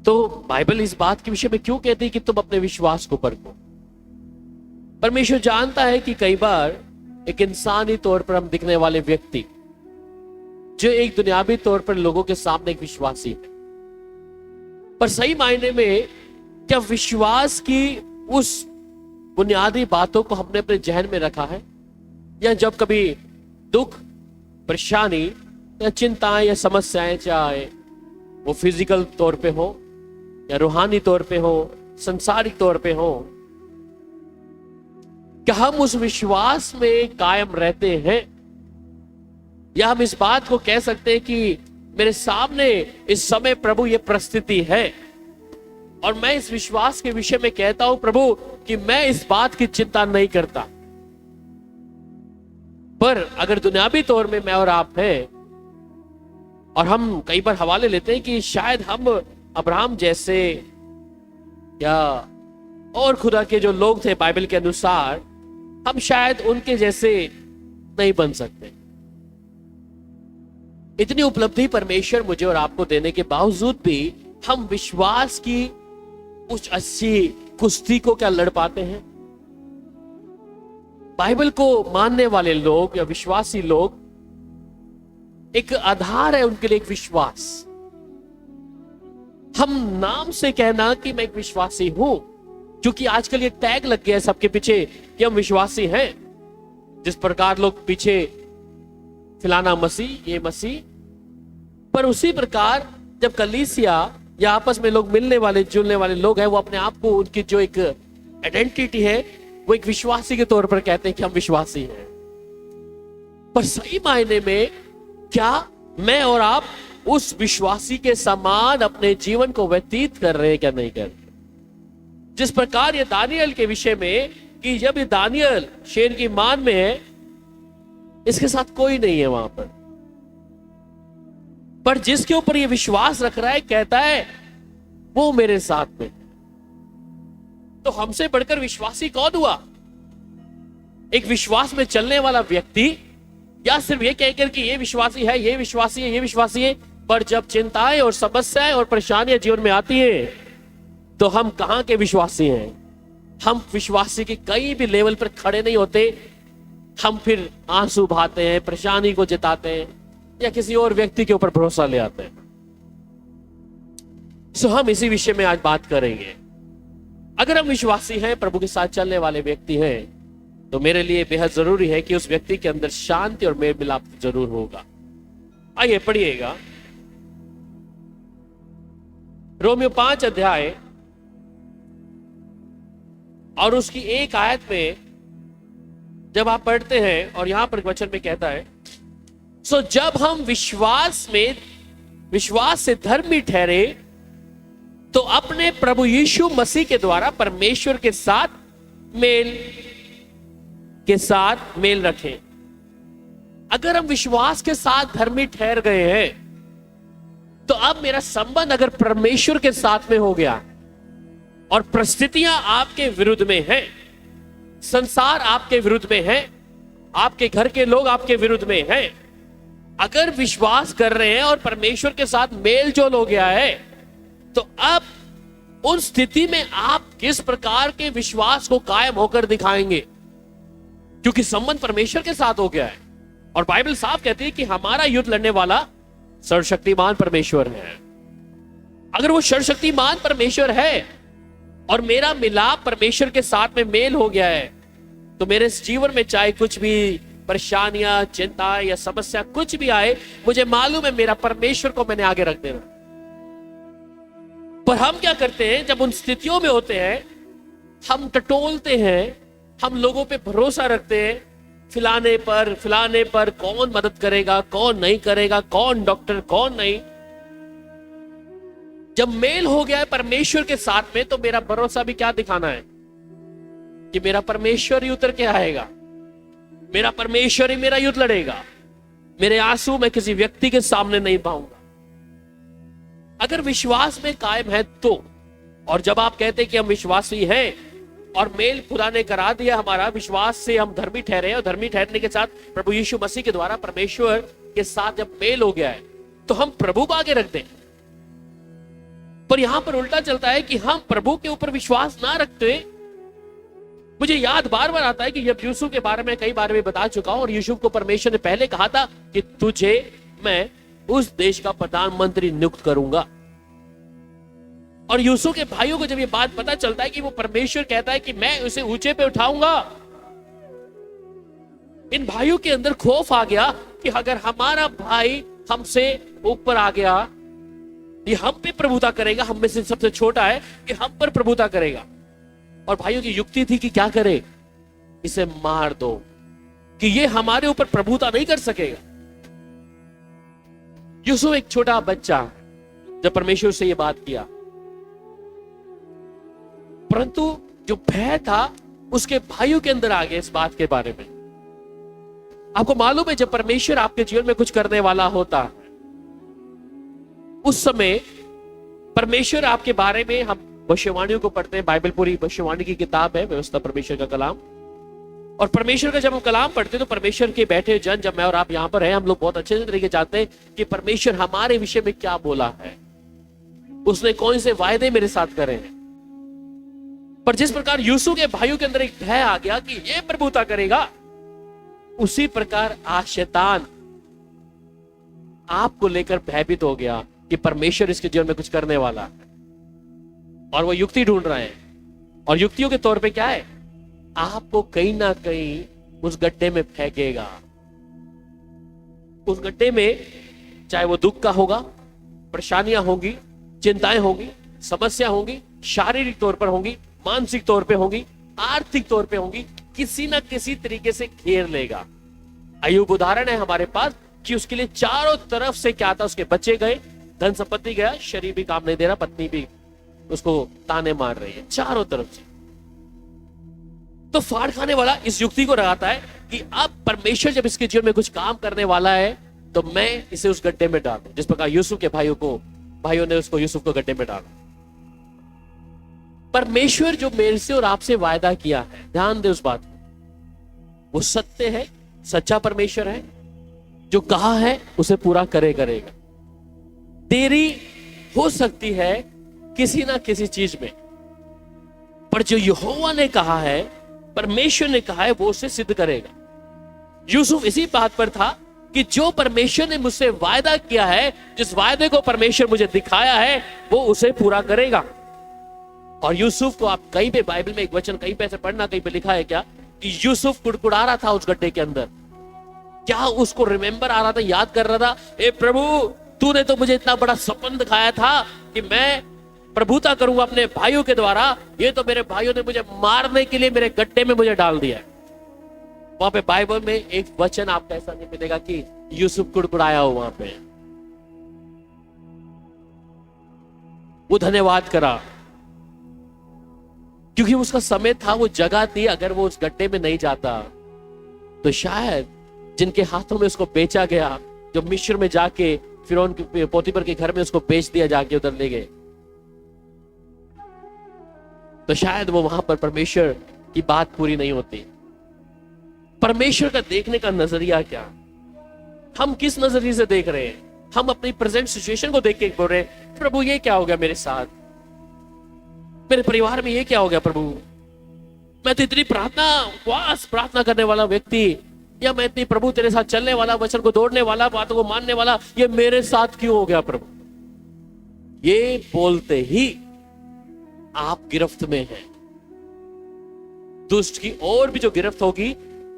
तो बाइबल इस बात के विषय में क्यों कहती है कि तुम अपने विश्वास को परखो? परमेश्वर जानता है कि कई बार एक इंसानी तौर पर हम दिखने वाले व्यक्ति जो एक दुनियावी तौर पर लोगों के सामने एक विश्वासी है, पर सही मायने में क्या विश्वास की उस बुनियादी बातों को हमने अपने जहन में रखा है? या जब कभी दुख, परेशानी या चिंताएं या समस्याएं, चाहे वो फिजिकल तौर पे हो या रूहानी तौर पे हो, संसारिक तौर पे हो, क्या हम उस विश्वास में कायम रहते हैं? या हम इस बात को कह सकते हैं कि मेरे सामने इस समय प्रभु ये परिस्थिति है और मैं इस विश्वास के विषय में कहता हूं प्रभु कि मैं इस बात की चिंता नहीं करता। पर अगर दुनियावी तौर में मैं और आप हैं और हम कई बार हवाले लेते हैं कि शायद हम अब्राहम जैसे या और खुदा के जो लोग थे बाइबल के अनुसार, हम शायद उनके जैसे नहीं बन सकते। इतनी उपलब्धि परमेश्वर मुझे और आपको देने के बावजूद भी हम विश्वास की उस अच्छी कुश्ती को क्या लड़ पाते हैं? बाइबल को मानने वाले लोग या विश्वासी लोग, एक आधार है उनके लिए, एक विश्वास। हम नाम से कहना कि मैं एक विश्वासी हूं, क्योंकि आजकल ये टैग लग गया है सबके पीछे कि हम विश्वासी हैं। जिस प्रकार लोग पीछे फिलाना मसीह, ये मसीह, पर उसी प्रकार जब कलीसिया या आपस में लोग मिलने वाले जुलने वाले लोग हैं, वो अपने आप को, उनकी जो एक आइडेंटिटी है, वो एक विश्वासी के तौर पर कहते हैं कि हम विश्वासी हैं। पर सही मायने में क्या मैं और आप उस विश्वासी के समान अपने जीवन को व्यतीत कर रहे हैं क्या नहीं कर रहे? जिस प्रकार ये दानियल के विषय में कि जब ये दानियल शेर की मान में है, इसके साथ कोई नहीं है वहां पर जिसके ऊपर ये विश्वास रख रहा है, कहता है वो मेरे साथ में। तो हमसे बढ़कर विश्वासी कौन हुआ? एक विश्वास में चलने वाला व्यक्ति, या सिर्फ ये कहकर कि ये विश्वासी है, ये विश्वासी है, ये विश्वासी है, पर जब चिंताएं और समस्याएं और परेशानियां जीवन में आती है तो हम कहां के विश्वासी हैं? हम विश्वासी के कई भी लेवल पर खड़े नहीं होते। हम फिर आंसू बहाते हैं, परेशानी को जताते हैं, या किसी और व्यक्ति के ऊपर भरोसा ले आते हैं। सो हम इसी विषय में आज बात करेंगे। अगर हम विश्वासी हैं, प्रभु के साथ चलने वाले व्यक्ति हैं, तो मेरे लिए बेहद जरूरी है कि उस व्यक्ति के अंदर शांति और मेल मिलाप जरूर होगा। आइए पढ़िएगा रोमियो 5 अध्याय और उसकी 1 आयत में जब आप पढ़ते हैं, और यहां पर वचन में कहता है, सो जब हम विश्वास से धर्मी ठहरे तो अपने प्रभु यीशु मसीह के द्वारा परमेश्वर के साथ मेल रखें। अगर हम विश्वास के साथ धर्मी ठहर गए हैं, तो अब मेरा संबंध अगर परमेश्वर के साथ में हो गया और परिस्थितियां आपके विरुद्ध में हैं, संसार आपके विरुद्ध में है, आपके घर के लोग आपके विरुद्ध में हैं, अगर विश्वास कर रहे हैं और परमेश्वर के साथ मेल जोल हो गया है, तो अब उन स्थिति में आप किस प्रकार के विश्वास को कायम होकर दिखाएंगे? क्योंकि संबंध परमेश्वर के साथ हो गया है और बाइबल साफ कहती है कि हमारा युद्ध लड़ने वाला सर्वशक्तिमान परमेश्वर है। अगर वो सर्वशक्तिमान परमेश्वर है और मेरा मिलाप परमेश्वर के साथ में मेल हो गया है, तो मेरे जीवन में चाहे कुछ भी परेशानियां, चिंता या समस्या कुछ भी आए, मुझे मालूम है मेरा परमेश्वर को मैंने आगे रख देना। पर हम क्या करते हैं जब उन स्थितियों में होते हैं? हम टटोलते हैं, हम लोगों पे भरोसा रखते हैं, फलाने पर कौन मदद करेगा, कौन नहीं करेगा, कौन डॉक्टर, कौन नहीं। जब मेल हो गया है परमेश्वर के साथ में, तो मेरा भरोसा भी क्या दिखाना है कि मेरा परमेश्वर ही उतर के आएगा, मेरा परमेश्वर ही मेरा युद्ध लड़ेगा, मेरे आंसू मैं किसी व्यक्ति के सामने नहीं पाऊंगा। अगर विश्वास में कायम है तो, और जब आप कहते हैं कि हम विश्वासी हैं और मेल खुदा ने करा दिया हमारा, विश्वास से हम धर्मी ठहरे और धर्मी ठहरने के साथ प्रभु यीशु मसीह के द्वारा परमेश्वर के साथ जब मेल हो गया है, तो हम प्रभु को आगे रख दें। पर यहां पर उल्टा चलता है कि हम प्रभु के ऊपर विश्वास ना रखते। मुझे याद बार बार आता है कि जब यूसुफ के बारे में कई बार में बता चुका हूं, और यूसुफ को परमेश्वर ने पहले कहा था कि तुझे मैं उस देश का प्रधानमंत्री नियुक्त करूंगा। और यूसुफ के भाइयों को जब ये बात पता चलता है कि वो परमेश्वर कहता है कि मैं उसे ऊंचे पे उठाऊंगा, इन भाइयों के अंदर खौफ आ गया कि अगर हमारा भाई हमसे ऊपर आ गया, ये हम पे प्रभुता करेगा, हम में से सबसे छोटा है, कि हम पर प्रभुता करेगा। और भाइयों की युक्ति थी कि क्या करे, इसे मार दो, कि ये हमारे ऊपर प्रभुता नहीं कर सकेगा। यूसुफ एक छोटा बच्चा, जब परमेश्वर से ये बात किया, परंतु जो भय था उसके भाइयों के अंदर आ गया इस बात के बारे में। आपको मालूम है, जब परमेश्वर आपके जीवन में कुछ करने वाला होता है, उस समय परमेश्वर आपके बारे में, हम भविष्यवाणियों को पढ़ते हैं, बाइबल पूरी भविष्यवाणी की किताब है, व्यवस्था परमेश्वर का कलाम। और परमेश्वर का जब हम कलाम पढ़ते हैं तो परमेश्वर के बैठे जन, जब मैं और आप यहां पर हैं, हम लोग बहुत अच्छे तरीके जानते हैं कि परमेश्वर हमारे विषय में क्या बोला है, उसने कौन से वायदे मेरे साथ करे हैं। पर जिस प्रकार यूसुफ के भाइयों के अंदर एक भय आ गया कि ये प्रभुता करेगा, उसी प्रकार आज शैतान आपको लेकर भयभीत हो गया कि परमेश्वर इसके जीवन में कुछ करने वाला है, और वो युक्ति ढूंढ रहे हैं। और युक्तियों के तौर पे क्या है, आपको कहीं ना कहीं उस गड्ढे में फेंकेगा। उस गड्ढे में चाहे वो दुख का होगा, परेशानियां होंगी, चिंताएं होंगी, समस्या होंगी, शारीरिक तौर पर होंगी, मानसिक तौर पे होंगी, आर्थिक तौर पे होंगी, किसी ना किसी तरीके से घेर लेगा। अय्यूब उदाहरण है हमारे पास कि उसके लिए चारों तरफ से क्या था, उसके बच्चे गए, धन संपत्ति गया, शरीर भी काम नहीं दे रहा, पत्नी भी उसको ताने मार रही है चारों तरफ से। तो फाड़ खाने वाला इस युक्ति को लगाता है कि अब परमेश्वर जब इसके जीवन में कुछ काम करने वाला है तो मैं इसे उस गड्ढे में डालूं, जिस प्रकार यूसुफ के भाइयों ने उसको यूसुफ को गड्ढे में डाला। परमेश्वर जो मेरे से और आपसे वायदा किया है, ध्यान दे उस बात को, वो सत्य है, सच्चा परमेश्वर है, जो कहा है उसे पूरा करेगा। देरी हो सकती है किसी ना किसी चीज में, पर जो यहोवा ने कहा है, परमेश्वर ने कहा है, वो उसे सिद्ध करेगा। यूसुफ इसी बात पर था कि जो परमेश्वर ने मुझसे वायदा किया है, जिस वायदे को परमेश्वर मुझे दिखाया है, वो उसे पूरा करेगा। और यूसुफ को आप कहीं पे बाइबल में एक वचन कहीं पे ऐसे पढ़ना, कहीं पे लिखा है क्या कि यूसुफ कुड़कुड़ा रहा था उस गड्ढे के अंदर। क्या उसको रिमेंबर आ रहा था, याद कर रहा था, ए प्रभु तूने तो मुझे इतना बड़ा सपन दिखाया था कि मैं प्रभुता करूंगा अपने भाइयों के द्वारा, ये तो मेरे भाइयों ने मुझे मारने के लिए मेरे गड्ढे में मुझे डाल दिया है। वहां पे बाइबल में एक वचन आपको ऐसा नहीं मिलेगा कि यूसुफ कुड़कुड़ाया हो। वहां पे वो धन्यवाद करा, क्योंकि उसका समय था, वो जगह थी। अगर वो उस गड्ढे में नहीं जाता तो शायद जिनके हाथों में उसको बेचा गया, जो मिस्र में जाके फिरौन पोतीफर के घर में उसको बेच दिया, जाके उधर ले गए, तो शायद वो वहां पर परमेश्वर की बात पूरी नहीं होती। परमेश्वर का देखने का नजरिया क्या, हम किस नजरिए से देख रहे हैं? हम अपनी प्रेजेंट सिचुएशन को देख के बोल रहे हैं, प्रभु ये क्या हो गया मेरे साथ, मेरे परिवार में ये क्या हो गया प्रभु, मैं तो इतनी प्रार्थना करने वाला व्यक्ति, या मैं इतनी प्रभु तेरे साथ चलने वाला, वचन को दौड़ने वाला, बातों को मानने वाला, ये मेरे साथ क्यों हो गया प्रभु? ये बोलते ही आप गिरफ्त में हैं। दुष्ट की और भी जो गिरफ्त होगी,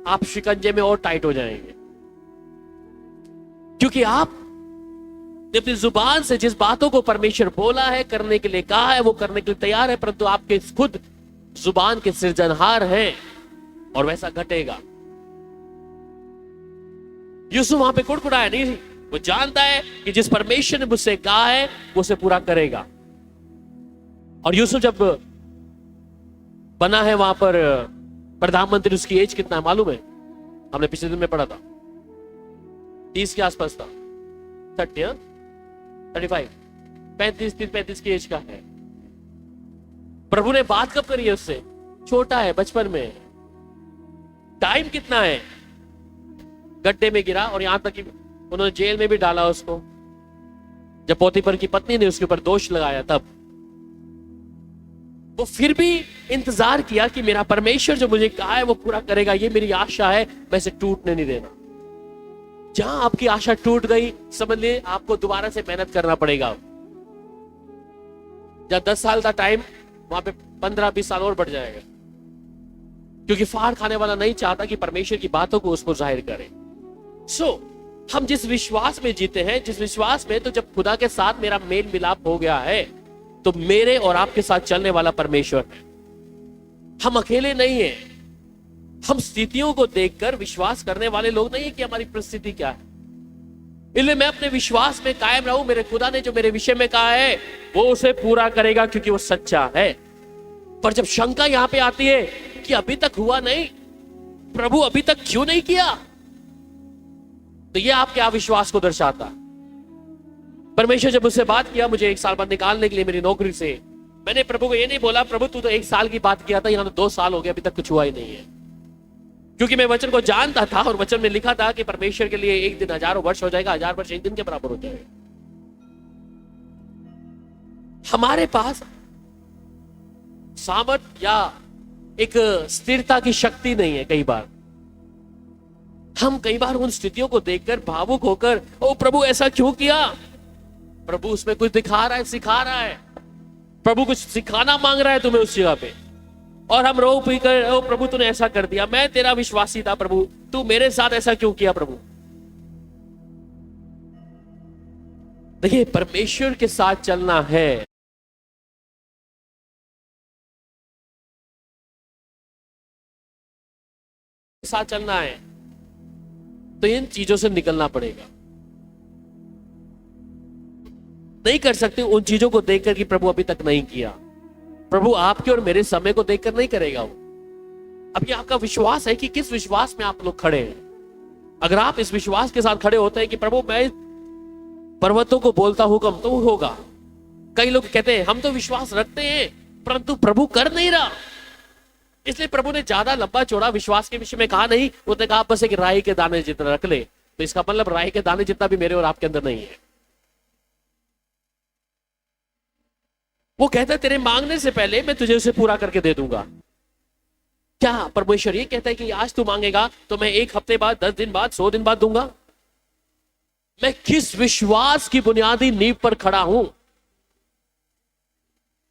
आप शिकंजे में और टाइट हो जाएंगे, क्योंकि आप अपनी जुबान से जिस बातों को परमेश्वर बोला है, करने के लिए कहा है, वो करने के लिए तैयार है, परंतु आपके खुद जुबान के सिरजनहार हैं, और वैसा घटेगा। यूसुफ वहां पे कुड़कुड़ाया नहीं, वो जानता है कि जिस परमेश्वर ने मुझसे कहा है वो उसे पूरा करेगा। और यूसुफ जब बना है वहां पर प्रधानमंत्री, उसकी एज कितना है मालूम है? हमने पिछले दिन में पढ़ा था, 30 के आसपास था, 35 35 की एज का है। प्रभु ने बात कब करी है उससे? छोटा है, बचपन में। टाइम कितना है? गड्ढे में गिरा, और यहां तक कि उन्होंने जेल में भी डाला उसको, जब पोतीफर की पत्नी ने उसके ऊपर दोष लगाया तब। वो फिर भी इंतजार किया कि मेरा परमेश्वर जो मुझे कहा है वो पूरा करेगा, ये मेरी आशा है, मैं इसे टूटने नहीं देना। जहां आपकी आशा टूट गई, समझ लिए आपको दोबारा से मेहनत करना पड़ेगा। जब 10 साल का टाइम, वहां पे 15-20 साल और बढ़ जाएगा, क्योंकि फाड़ खाने वाला नहीं चाहता कि परमेश्वर की बातों को उसको जाहिर करे। हम जिस विश्वास में जीते हैं, जिस विश्वास में, तो जब खुदा के साथ मेरा मेल मिलाप हो गया है, तो मेरे और आपके साथ चलने वाला परमेश्वर है। हम अकेले नहीं हैं। हम स्थितियों को देखकर विश्वास करने वाले लोग नहीं है कि हमारी परिस्थिति क्या है। इसलिए मैं अपने विश्वास में कायम रहूं। मेरे खुदा ने जो मेरे विषय में कहा है वो उसे पूरा करेगा, क्योंकि वो सच्चा है। पर जब शंका यहां पे आती है कि अभी तक हुआ नहीं, प्रभु अभी तक क्यों नहीं किया, तो ये आपके अविश्वास को दर्शाता। परमेश्वर जब मुझसे बात किया, मुझे 1 साल बाद निकालने के लिए मेरी नौकरी से, मैंने प्रभु को ये नहीं बोला, प्रभु तू तो 1 साल की बात किया था, यहां तो 2 साल हो गए, अभी तक कुछ हुआ ही नहीं है। क्योंकि मैं वचन को जानता था, और वचन में लिखा था कि परमेश्वर के लिए एक दिन 1000 वर्ष हो जाएगा, 1000 वर्ष एक दिन के बराबर हो जाएगा। हमारे पास सामर्थ या एक स्थिरता की शक्ति नहीं है। कई बार उन स्थितियों को देखकर भावुक होकर, ओ प्रभु ऐसा क्यों किया, प्रभु उसमें कुछ दिखा रहा है, सिखा रहा है, प्रभु कुछ सिखाना मांग रहा है तुम्हें उस जगह पे, और हम रो पी कर, ओ प्रभु तूने ऐसा कर दिया, मैं तेरा विश्वासी था प्रभु, तू मेरे साथ ऐसा क्यों किया प्रभु। देखिए, परमेश्वर के साथ चलना है, साथ चलना है, तो इन चीजों से निकलना पड़ेगा। नहीं कर सकते उन चीजों को देखकर कि प्रभु अभी तक नहीं किया। प्रभु आपके और मेरे समय को देखकर नहीं करेगा वो। अब ये आपका विश्वास है कि किस विश्वास में आप लोग खड़े हैं। अगर आप इस विश्वास के साथ खड़े होते हैं कि प्रभु मैं पर्वतों को बोलता हुक्म, तो वो होगा। कई लोग कहते हैं हम तो विश्वास रखते हैं, परंतु प्रभु कर नहीं रहा। इसलिए प्रभु ने ज्यादा लंबा चौड़ा विश्वास के विषय में कहा नहीं, उसने कहा बस एक राई के दाने जितना रख ले। तो इसका मतलब राई के दाने जितना भी मेरे और आपके अंदर नहीं है। वो कहता है तेरे मांगने से पहले मैं तुझे उसे पूरा करके दे दूंगा। क्या परमेश्वर ये कहता है कि आज तू मांगेगा तो मैं 1 हफ्ते बाद, 10 दिन बाद, 100 दिन बाद दूंगा? मैं किस विश्वास की बुनियादी नींव पर खड़ा हूं?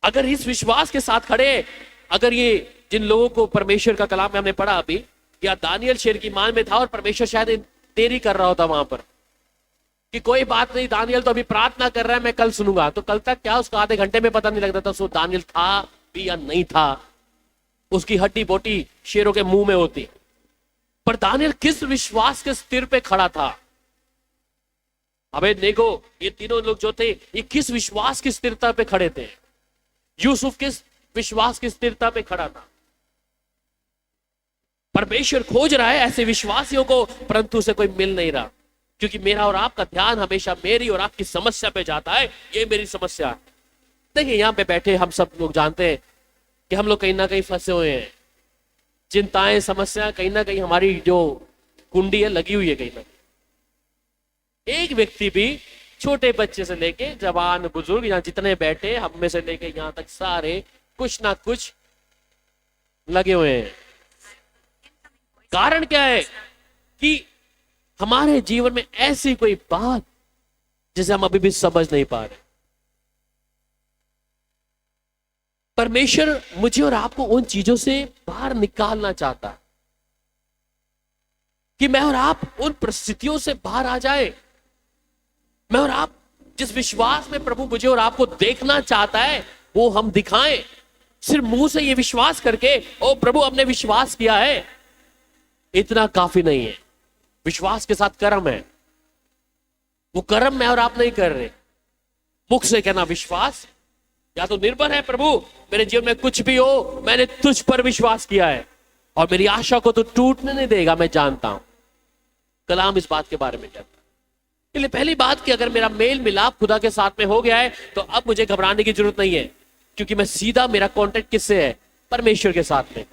अगर इस विश्वास के साथ खड़े, अगर ये जिन लोगों को परमेश्वर का कलाम में हमने पढ़ा अभी, या दानियल शेर की मान में था और परमेश्वर शायद देरी कर रहा होता वहां पर कि कोई बात नहीं, दानियल तो अभी प्रार्थना कर रहा है, मैं कल सुनूंगा। तो कल तक क्या उसका आधे घंटे में पता नहीं लगता था सो दानियल था भी या नहीं था, उसकी हड्डी बोटी शेरों के मुंह में होती। पर दानियल किस विश्वास के स्थिर पे खड़ा था? अबे देखो, ये तीनों लोग जो थे, ये किस विश्वास की स्थिरता पे खड़े थे? यूसुफ किस विश्वास की स्थिरता पे खड़ा था? परमेश्वर खोज रहा है ऐसे विश्वासियों को, परंतु उसे कोई मिल नहीं रहा, क्योंकि मेरा और आपका ध्यान हमेशा मेरी और आपकी समस्या पे जाता है। ये मेरी समस्या है। देखिए, यहां पे बैठे हम सब लोग जानते हैं कि हम लोग कहीं ना कहीं फंसे हुए हैं। चिंताएं, समस्या कहीं ना कहीं हमारी जो कुंडी है लगी हुई है कहीं ना कहीं। एक व्यक्ति भी, छोटे बच्चे से लेके जवान बुजुर्ग, यहाँ जितने बैठे, हम में से लेके यहाँ तक सारे कुछ ना कुछ लगे हुए हैं। कारण क्या है कि हमारे जीवन में ऐसी कोई बात जिसे हम अभी भी समझ नहीं पा रहे। परमेश्वर मुझे और आपको उन चीजों से बाहर निकालना चाहता है कि मैं और आप उन परिस्थितियों से बाहर आ जाए। मैं और आप जिस विश्वास में प्रभु मुझे और आपको देखना चाहता है वो हम दिखाएं। सिर्फ मुंह से ये विश्वास करके, ओ प्रभु हमने विश्वास किया है, इतना काफी नहीं है। विश्वास के साथ कर्म है। वो कर्म मैं और आप नहीं कर रहे। मुख से कहना विश्वास, या तो निर्भर है प्रभु मेरे जीवन में कुछ भी हो, मैंने तुझ पर विश्वास किया है और मेरी आशा को तो टूटने नहीं देगा, मैं जानता हूं। कलाम इस बात के बारे में कहता है। इसलिए पहली बात कि अगर मेरा मेल मिलाप खुदा के साथ में हो गया है तो अब मुझे घबराने की जरूरत नहीं है, क्योंकि मैं सीधा, मेरा कॉन्टेक्ट किससे है? परमेश्वर के साथ में।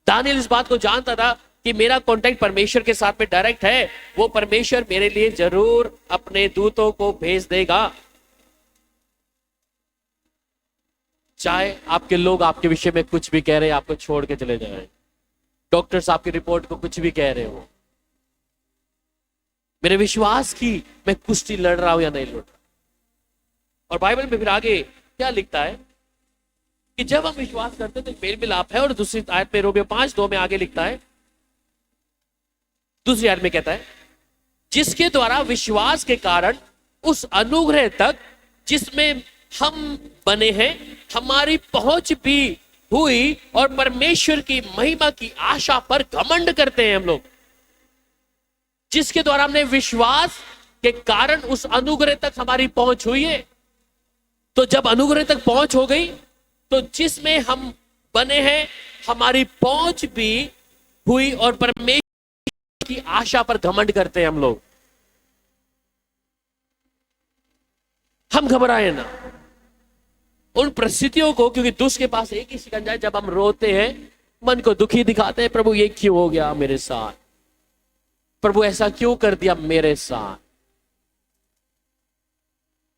दानियल इस बात को जानता था कि मेरा कॉन्टेक्ट परमेश्वर के साथ में डायरेक्ट है। वो परमेश्वर मेरे लिए जरूर अपने दूतों को भेज देगा। चाहे आपके लोग आपके विषय में कुछ भी कह रहे हैं, आपको छोड़ के चले जाए, डॉक्टर्स आपकी रिपोर्ट को कुछ भी कह रहे हो, मेरे विश्वास की मैं कुश्ती लड़ रहा हूं या नहीं लड़ रहा। और बाइबल में फिर आगे क्या लिखता है कि जब हम विश्वास करते हैं तो मेल मिलाप है। और दूसरी आयत में रोमियो 5:2 में आगे लिखता है, दूसरी आयत में कहता है, जिसके द्वारा विश्वास के कारण उस अनुग्रह तक जिसमें हम बने हैं हमारी पहुंच भी हुई और परमेश्वर की महिमा की आशा पर घमंड करते हैं हम लोग। जिसके द्वारा हमने विश्वास के कारण उस अनुग्रह तक हमारी पहुंच हुई है। तो जब अनुग्रह तक पहुंच हो गई तो जिसमें हम बने हैं हमारी पहुंच भी हुई और परमेश्वर की आशा पर घमंड करते हैं हम लोग। हम घबराए ना उन परिस्थितियों को, क्योंकि दुष्ट के पास एक ही शिकंजा है। जब हम रोते हैं, मन को दुखी दिखाते हैं, प्रभु ये क्यों हो गया मेरे साथ, प्रभु ऐसा क्यों कर दिया मेरे साथ,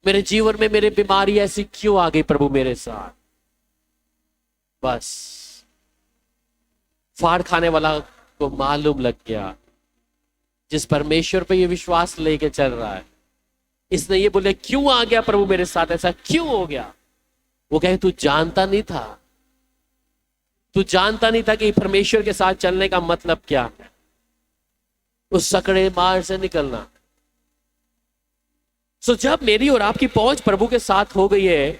मेरे जीवन में मेरी बीमारी ऐसी क्यों आ गई प्रभु मेरे साथ। बस फाड़ खाने वाला को मालूम लग गया, जिस परमेश्वर पे ये विश्वास लेके चल रहा है, इसने ये बोले क्यों आ गया प्रभु मेरे साथ, ऐसा क्यों हो गया। वो कहे तू जानता नहीं था, तू जानता नहीं था कि परमेश्वर के साथ चलने का मतलब क्या है, उस सकड़े मार से निकलना। सो जब मेरी और आपकी पहुंच प्रभु के साथ हो गई है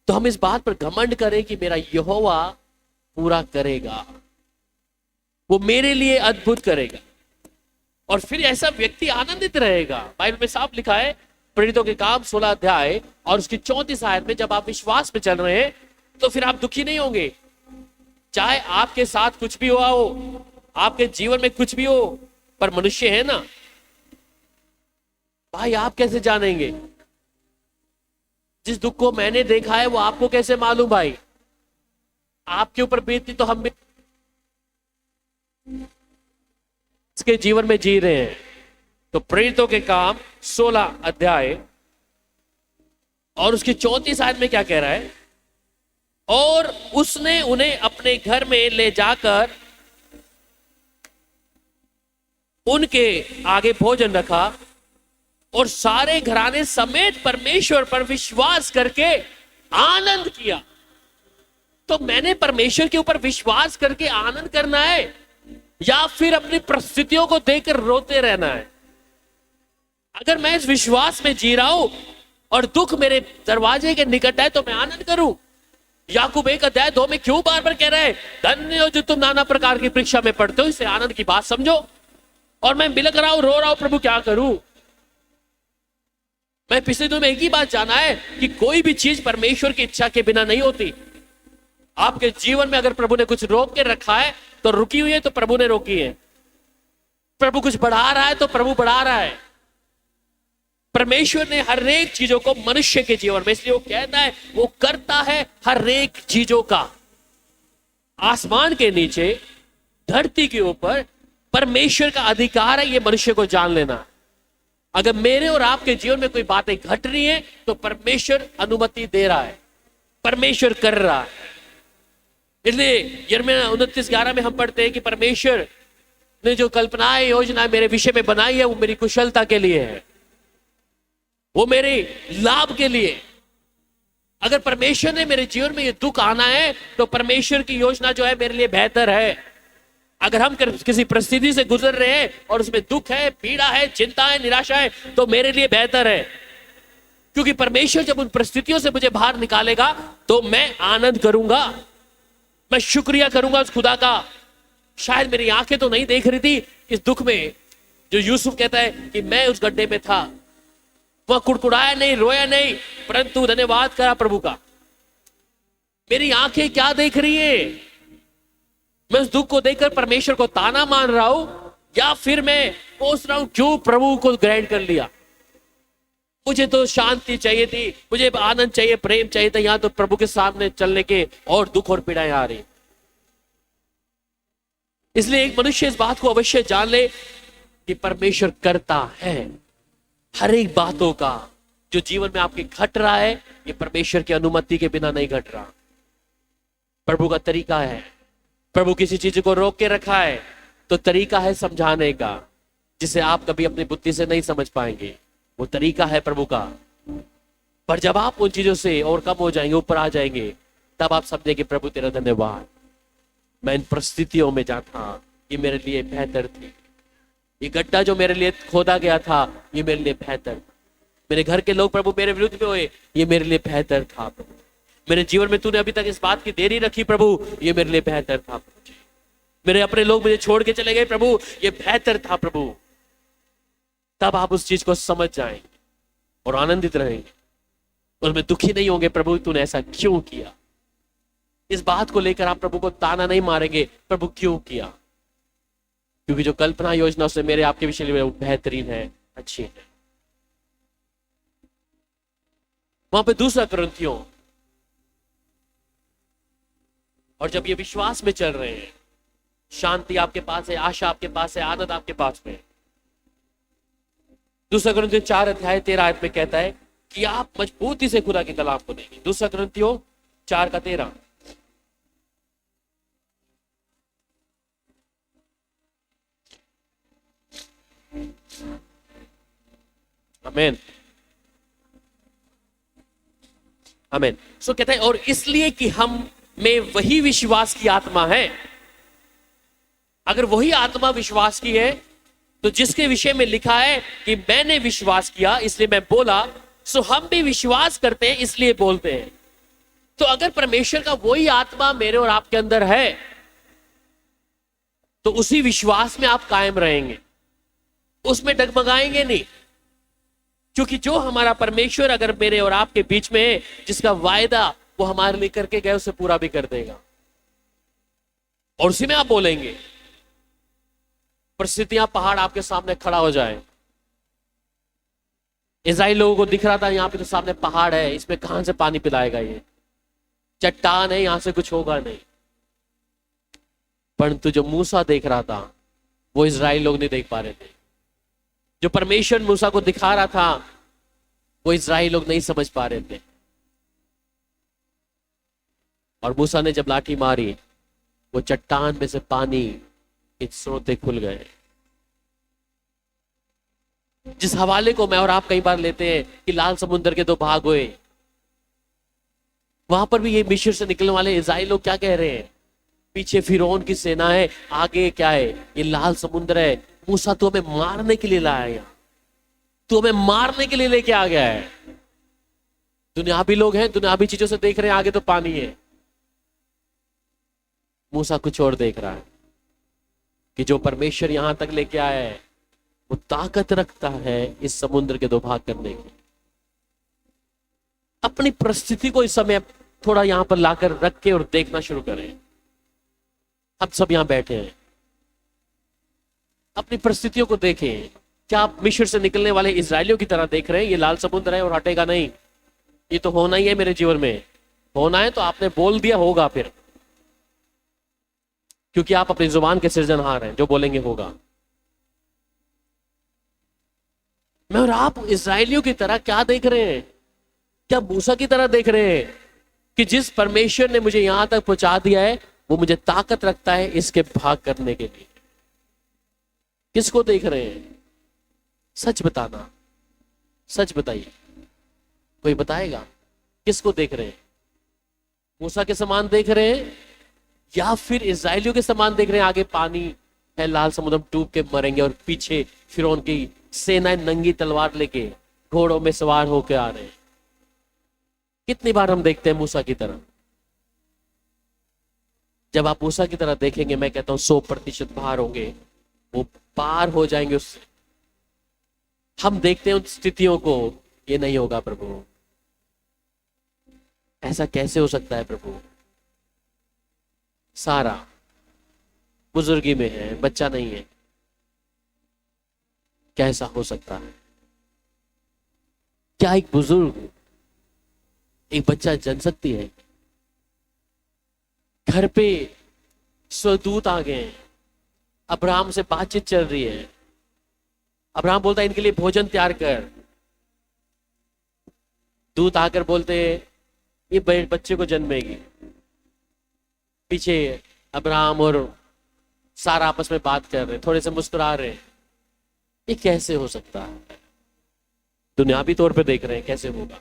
तो हम इस बात पर घमंड करें कि मेरा यहोवा पूरा करेगा, वो मेरे लिए अद्भुत करेगा। और फिर ऐसा व्यक्ति आनंदित रहेगा। बाइबल में साफ लिखा है, प्रेरितों के काम 16 अध्याय और उसकी 34 आयत में, जब आप विश्वास में चल रहे हैं तो फिर आप दुखी नहीं होंगे। चाहे आपके साथ कुछ भी हुआ हो, आपके जीवन में कुछ भी हो, पर मनुष्य है ना भाई, आप कैसे जानेंगे। जिस दुख को मैंने देखा है वो आपको कैसे मालूम भाई, आपके ऊपर बीतती तो हम इसके जीवन में जी रहे हैं। तो प्रेरितों के काम 16 अध्याय और उसकी 34 आयत में क्या कह रहा है, और उसने उन्हें अपने घर में ले जाकर उनके आगे भोजन रखा और सारे घराने समेत परमेश्वर पर विश्वास करके आनंद किया। तो मैंने परमेश्वर के ऊपर विश्वास करके आनंद करना है या फिर अपनी परिस्थितियों को देखकर रोते रहना है। अगर मैं इस विश्वास में जी रहा हूं और दुख मेरे दरवाजे के निकट है तो मैं आनंद करूं। याकूब 1:2 में क्यों बार बार कह रहा है, धन्य हो जो तुम नाना प्रकार की परीक्षा में पढ़ते हो, इसे आनंद की बात समझो। और मैं बिलक रहा हूं, रो रहा हूं, प्रभु क्या करूं। मैं पिछले दिनों में एक ही बात जाना है कि कोई भी चीज परमेश्वर की इच्छा के बिना नहीं होती। आपके जीवन में अगर प्रभु ने कुछ रोक के रखा है तो रुकी हुई है, तो प्रभु ने रोकी है। प्रभु कुछ बढ़ा रहा है तो प्रभु बढ़ा रहा है। परमेश्वर ने हर एक चीजों को मनुष्य के जीवन में, इसलिए वो कहता है वो करता है हर एक चीजों का। आसमान के नीचे, धरती के ऊपर परमेश्वर का अधिकार है ये मनुष्य को जान लेना। अगर मेरे और आपके जीवन में कोई बातें घट रही है तो परमेश्वर अनुमति दे रहा है, परमेश्वर कर रहा है। इसलिए यिर्मयाह 29:11 में हम पढ़ते हैं कि परमेश्वर ने जो कल्पनाएं योजनाएं मेरे विषय में बनाई है वो मेरी कुशलता के लिए है, वो मेरे लाभ के लिए। अगर परमेश्वर ने मेरे जीवन में ये दुख आना है तो परमेश्वर की योजना जो है मेरे लिए बेहतर है। अगर हम किसी परिस्थिति से गुजर रहे हैं और उसमें दुख है, पीड़ा है, चिंता है, निराशा है, तो मेरे लिए बेहतर है, क्योंकि परमेश्वर जब उन परिस्थितियों से मुझे बाहर निकालेगा तो मैं आनंद करूंगा, मैं शुक्रिया करूंगा उस खुदा का। शायद मेरी आंखें तो नहीं देख रही थी इस दुख में, जो यूसुफ कहता है कि मैं उस गड्ढे में था, वह कुड़कुड़ाया नहीं, रोया नहीं, परंतु धन्यवाद करा प्रभु का। मेरी आंखें क्या देख रही है, मैं उस दुख को देखकर परमेश्वर को ताना मान रहा हूं या फिर मैं सोच रहा हूं क्यों प्रभु को ग्रहण कर लिया, मुझे तो शांति चाहिए थी, मुझे आनंद चाहिए, प्रेम चाहिए था, यहां तो प्रभु के सामने चलने के और दुख और पीड़ाएं आ रही। इसलिए एक मनुष्य इस बात को अवश्य जान ले कि परमेश्वर करता है हर एक बातों का। जो जीवन में आपके घट रहा है ये परमेश्वर की अनुमति के बिना नहीं घट रहा। प्रभु का तरीका है। प्रभु किसी चीज को रोक के रखा है तो तरीका है समझाने का, जिसे आप कभी अपनी बुद्धि से नहीं समझ पाएंगे। वो तरीका है प्रभु का। पर जब आप उन चीजों से और कम हो जाएंगे, ऊपर आ जाएंगे, तब आप समझेंगे प्रभु तेरा धन्यवाद, मैं इन परिस्थितियों में जहां था ये मेरे लिए बेहतर थी। ये गड्ढा जो मेरे लिए खोदा गया था ये मेरे लिए बेहतर। मेरे घर के लोग प्रभु मेरे विरुद्ध में हुए, ये मेरे लिए बेहतर था प्रभु। मेरे जीवन में तूने अभी तक इस बात की देरी रखी प्रभु, ये मेरे लिए बेहतर था प्रभु। मेरे अपने लोग मुझे छोड़ के चले गए प्रभु, ये बेहतर था प्रभु। तब आप उस चीज को समझ जाएंगे और आनंदित रहेंगे, उसमें दुखी नहीं होंगे प्रभु तूने ऐसा क्यों किया। इस बात को लेकर आप प्रभु को ताना नहीं मारेंगे प्रभु क्यों किया, क्योंकि जो कल्पना योजना उसने मेरे आपके विषय में बेहतरीन है, अच्छी है। वहां पे दूसरा कुरिन्थियों, और जब ये विश्वास में चल रहे हैं, शांति आपके पास है, आशा आपके पास है, आनंद आपके पास में। दूसरा कुरिन्थियों 4:13 में कहता है कि आप मजबूती से खुदा के कलाम को देंगे। दूसरा कुरिन्थियों 4:13। आमीन आमीन। सो कहता है और इसलिए कि हम में वही विश्वास की आत्मा है। अगर वही आत्मा विश्वास की है तो जिसके विषय में लिखा है कि मैंने विश्वास किया इसलिए मैं बोला, सो हम भी विश्वास करते हैं इसलिए बोलते हैं। तो अगर परमेश्वर का वही आत्मा मेरे और आपके अंदर है तो उसी विश्वास में आप कायम रहेंगे, उसमें डगमगाएंगे नहीं। क्योंकि जो हमारा परमेश्वर अगर मेरे और आपके बीच में है, जिसका वायदा वो हमारे लिए करके गए उसे पूरा भी कर देगा, और उसी में आप बोलेंगे। परिस्थितियां पहाड़ आपके सामने खड़ा हो जाए। इजराइल लोगों को दिख रहा था यहां पे तो सामने पहाड़ है, इसमें कहां से पानी पिलाएगा, ये चट्टान है, यहां से कुछ होगा नहीं। परंतु जो मूसा देख रहा था वो इजराइल लोग नहीं देख पा रहे थे। जो परमेश्वर मूसा को दिखा रहा था वो इजराइल लोग नहीं समझ पा रहे थे। और मूसा ने जब लाठी मारी वो चट्टान में से पानी के स्रोते खुल गए। जिस हवाले को मैं और आप कई बार लेते हैं कि लाल समुद्र के दो भाग हुए, वहां पर भी ये मिस्र से निकलने वाले इजराइल लोग क्या कह रहे हैं, पीछे फिरौन की सेना है, आगे क्या है, ये लाल समुद्र है। मूसा तू हमें मारने के लिए लाया है, तू हमें मारने के लिए लेके आ गया है। दुनियावी लोग हैं, दुनियावी चीजों से देख रहे हैं आगे तो पानी है। मूसा कुछ और देख रहा है कि जो परमेश्वर यहां तक लेके आया है वो ताकत रखता है इस समुद्र के दो भाग करने की। अपनी परिस्थिति को इस समय थोड़ा यहां पर लाकर रख के और देखना शुरू करें। हम सब यहां बैठे हैं, अपनी परिस्थितियों को देखें। क्या आप मिस्र से निकलने वाले इजरायलियों की तरह देख रहे हैं ये लाल समुद्र है और हटेगा नहीं, ये तो होना ही है मेरे जीवन में, होना है तो आपने बोल दिया होगा फिर, क्योंकि आप अपनी जुबान के सृजनहार हैं, जो बोलेंगे होगा। मैं और आप इजरायलियों की तरह क्या देख रहे हैं, क्या मूसा की तरह देख रहे हैं कि जिस परमेश्वर ने मुझे यहां तक पहुंचा दिया है वो मुझे ताकत रखता है इसके भाग करने के लिए। किसको देख रहे हैं? सच बताना, सच बताइए, कोई बताएगा किसको देख रहे हैं? मूसा के समान देख रहे हैं या फिर इजरायलियों के समान देख रहे हैं? आगे पानी है, लाल समुद्र में डूब के मरेंगे और पीछे फिरौन की सेनाएं नंगी तलवार लेके घोड़ों में सवार होकर आ रहे हैं। कितनी बार हम देखते हैं मूसा की तरह। जब आप मूसा की तरह देखेंगे, मैं कहता हूं 100% बाहर होंगे, वो पार हो जाएंगे उससे। हम देखते हैं उन स्थितियों को, ये नहीं होगा प्रभु, ऐसा कैसे हो सकता है प्रभु? सारा बुजुर्गी में है, बच्चा नहीं है, कैसा हो सकता है? क्या एक बुजुर्ग एक बच्चा जन सकती है? घर पे स्वदूत आ गए हैं, अब्राहम से बातचीत चल रही है। अब्राहम बोलता है इनके लिए भोजन तैयार कर। दूत आकर बोलते ये बच्चे को जन्मेगी। पीछे अब्राहम और सारा आपस में बात कर रहे हैं, थोड़े से मुस्कुरा रहे हैं। ये कैसे हो सकता है? दुनियावी तौर पे देख रहे हैं, कैसे होगा?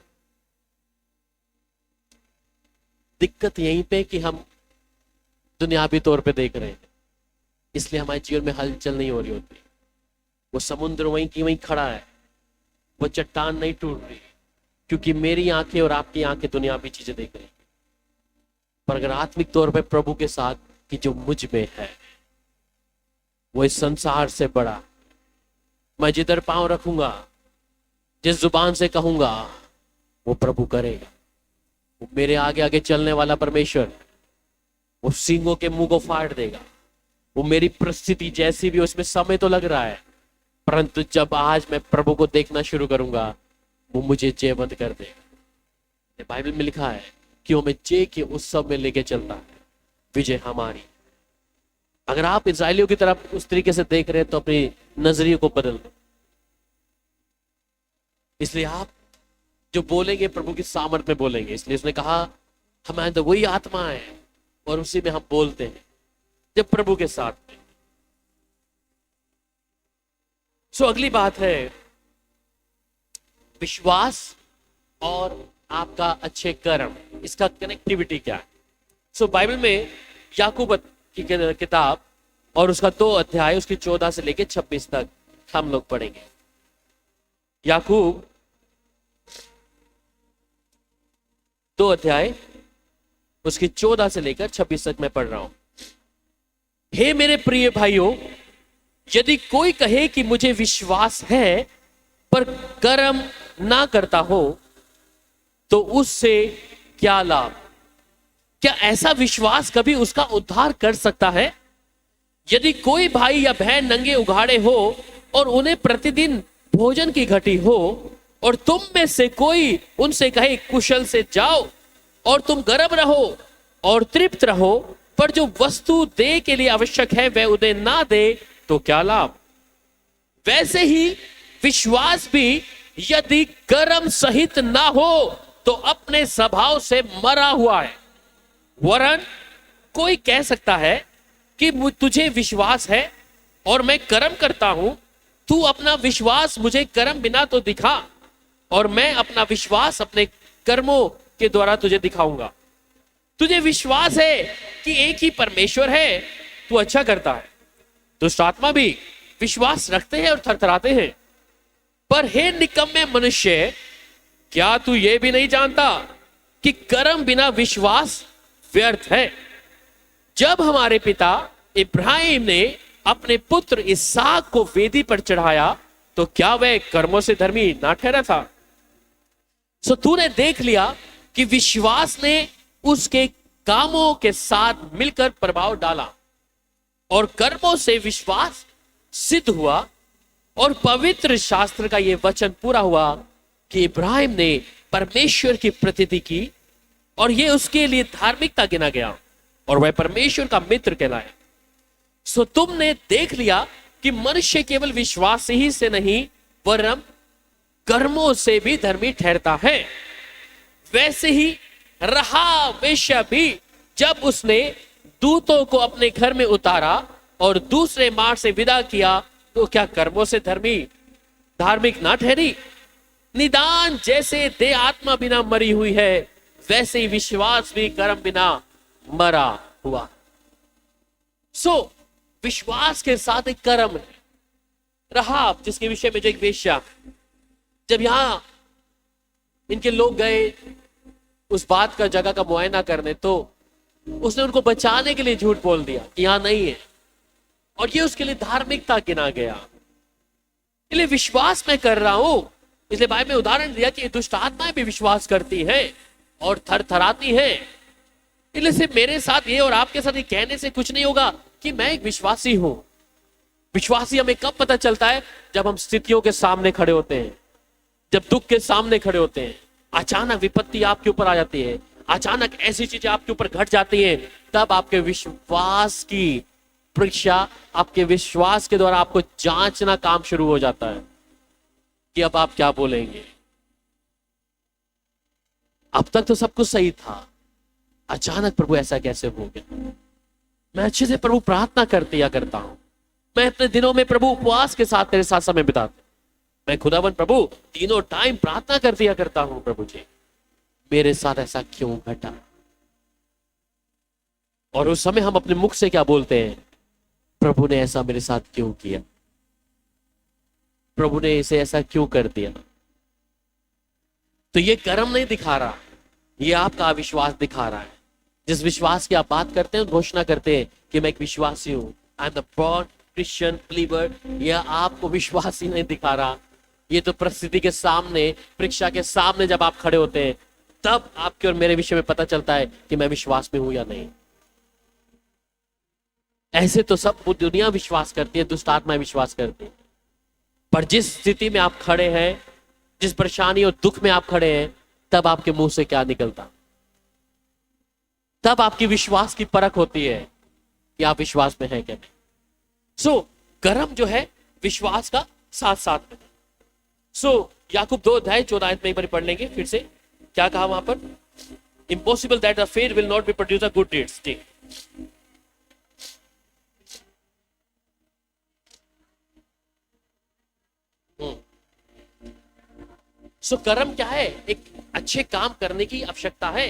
दिक्कत यहीं पे कि हम दुनियावी तौर पे देख रहे हैं, इसलिए हमारे जीवन में हलचल नहीं हो रही होती। वो समुद्र वहीं की वहीं खड़ा है, वो चट्टान नहीं टूट रही, क्योंकि मेरी आंखें और आपकी आंखें दुनियावी चीजें देख रही हैं। पर अगर आत्मिक तौर पे प्रभु के साथ कि जो मुझ में है वो इस संसार से बड़ा, मैं जिधर पांव रखूंगा, जिस जुबान से कहूंगा, वो प्रभु करेगा। वो मेरे आगे आगे चलने वाला परमेश्वर, वो सींगों के मुंह को फाड़ देगा। वो मेरी परिस्थिति जैसी भी, उसमें समय तो लग रहा है, परंतु जब आज मैं प्रभु को देखना शुरू करूंगा, वो मुझे जयवंत कर देगा। बाइबल में लिखा है कि वो हमें जय के उत्सव में लेके चलता है, विजय हमारी। अगर आप इस्राएलियों की तरफ उस तरीके से देख रहे हैं तो अपनी नजरिए को बदल दो। इसलिए आप जो बोलेंगे प्रभु की सामर्थ में बोलेंगे। इसलिए उसने कहा हमारे तो वही आत्मा है और उसी में हम बोलते हैं जब प्रभु के साथ में। सो अगली बात है विश्वास और आपका अच्छे कर्म, इसका कनेक्टिविटी क्या है? सो बाइबल में याकूब की किताब और उसका 2 अध्याय, उसकी 14 से लेकर 26 तक हम लोग पढ़ेंगे। याकूब 2 अध्याय उसकी 14 से लेकर 26 तक मैं पढ़ रहा हूं। हे मेरे प्रिय भाइयों, यदि कोई कहे कि मुझे विश्वास है पर कर्म ना करता हो तो उससे क्या लाभ? क्या ऐसा विश्वास कभी उसका उद्धार कर सकता है? यदि कोई भाई या बहन नंगे उघाड़े हो और उन्हें प्रतिदिन भोजन की घटी हो और तुम में से कोई उनसे कहे कुशल से जाओ और तुम गर्म रहो और तृप्त रहो, पर जो वस्तु दे के लिए आवश्यक है वह उन्हें ना दे तो क्या लाभ? वैसे ही विश्वास भी यदि कर्म सहित ना हो तो अपने स्वभाव से मरा हुआ है। वरन कोई कह सकता है कि तुझे विश्वास है और मैं कर्म करता हूं, तू अपना विश्वास मुझे कर्म बिना तो दिखा और मैं अपना विश्वास अपने कर्मों के द्वारा तुझे दिखाऊंगा। तुझे विश्वास है कि एक ही परमेश्वर है, तू अच्छा करता है। दुष्ट आत्मा भी विश्वास रखते हैं और थरथराते हैं। पर हे निकम्मे मनुष्य, क्या तू ये भी नहीं जानता कि कर्म बिना विश्वास व्यर्थ है? जब हमारे पिता इब्राहिम ने अपने पुत्र इसहाक को वेदी पर चढ़ाया तो क्या वह कर्मों से धर्मी ना ठहरा था? सो तूने देख लिया कि विश्वास ने उसके कामों के साथ मिलकर प्रभाव डाला और कर्मों से विश्वास सिद्ध हुआ। और पवित्र शास्त्र का यह वचन पूरा हुआ कि इब्राहिम ने परमेश्वर की प्रतीति की और यह उसके लिए धार्मिकता गिना गया और वह परमेश्वर का मित्र कहलाया। सो तुमने देख लिया कि मनुष्य केवल विश्वास ही से नहीं वरन कर्मों से भी धर्मी ठहरता है। वैसे ही राहाब वेश्या भी जब उसने दूतों को अपने घर में उतारा और दूसरे मार्ग से विदा किया तो क्या कर्मों से धार्मिक ना ठहरी? निदान जैसे देह आत्मा बिना मरी हुई है, वैसे ही विश्वास भी कर्म बिना मरा हुआ। सो विश्वास के साथ एक कर्म है। राहाब जिसके विषय में जो एक वेश्या, जब यहां इनके लोग गए उस बात का जगह का मुआयना करने, तो उसने उनको बचाने के लिए झूठ बोल दिया कि यहां नहीं है और ये उसके लिए धार्मिकता गिना गया। इसलिए विश्वास मैं कर रहा हूं, इसलिए बाइबल में उदाहरण दिया कि दुष्ट आत्माएं भी विश्वास करती हैं और थरथराती हैं। इसलिए सिर्फ मेरे साथ ये और आपके साथ ये कहने से कुछ नहीं होगा कि मैं एक विश्वासी हूं। विश्वासी हमें कब पता चलता है? जब हम स्थितियों के सामने खड़े होते हैं, जब दुख के सामने खड़े होते हैं, अचानक विपत्ति आपके ऊपर आ जाती है, अचानक ऐसी चीजें आपके ऊपर घट जाती हैं, तब आपके विश्वास की परीक्षा, आपके विश्वास के द्वारा आपको जांचना काम शुरू हो जाता है कि अब आप क्या बोलेंगे। अब तक तो सब कुछ सही था, अचानक प्रभु ऐसा कैसे हो गया? मैं अच्छे से प्रभु प्रार्थना कर दिया करता हूं, मैं अपने दिनों में प्रभु उपवास के साथ तेरे साथ समय बिताता, मैं खुदावन प्रभु तीनों टाइम प्रार्थना कर दिया करता हूं, प्रभु जी मेरे साथ ऐसा क्यों घटा? और उस समय हम अपने मुख से क्या बोलते हैं? प्रभु ने ऐसा मेरे साथ क्यों किया? प्रभु ने इसे ऐसा क्यों कर दिया? तो ये कर्म नहीं दिखा रहा, ये आपका अविश्वास दिखा रहा है। जिस विश्वास की आप बात करते हैं, घोषणा करते हैं कि मैं एक विश्वासी हूं, I am the born Christian believer, यह आपको विश्वास ही नहीं दिखा रहा। ये तो परिस्थिति के सामने, परीक्षा के सामने जब आप खड़े होते हैं, तब आपके और मेरे विषय में पता चलता है कि मैं विश्वास में हूं या नहीं। ऐसे तो सब दुनिया विश्वास करती है, दुष्ट आत्माएं विश्वास करती है, पर जिस स्थिति में आप खड़े हैं, जिस परेशानी और दुख में आप खड़े हैं, तब आपके मुंह से क्या निकलता, तब आपकी विश्वास की परख होती है कि आप विश्वास में हैं क्या नहीं। सो कर्म जो है विश्वास का साथ साथ में। सो याकूब 2:14 में एक बार पढ़ लेंगे फिर से, क्या कहा वहां पर? Impossible that the faith will not be produce a good deeds. ठीक, सो कर्म क्या है? एक अच्छे काम करने की आवश्यकता है,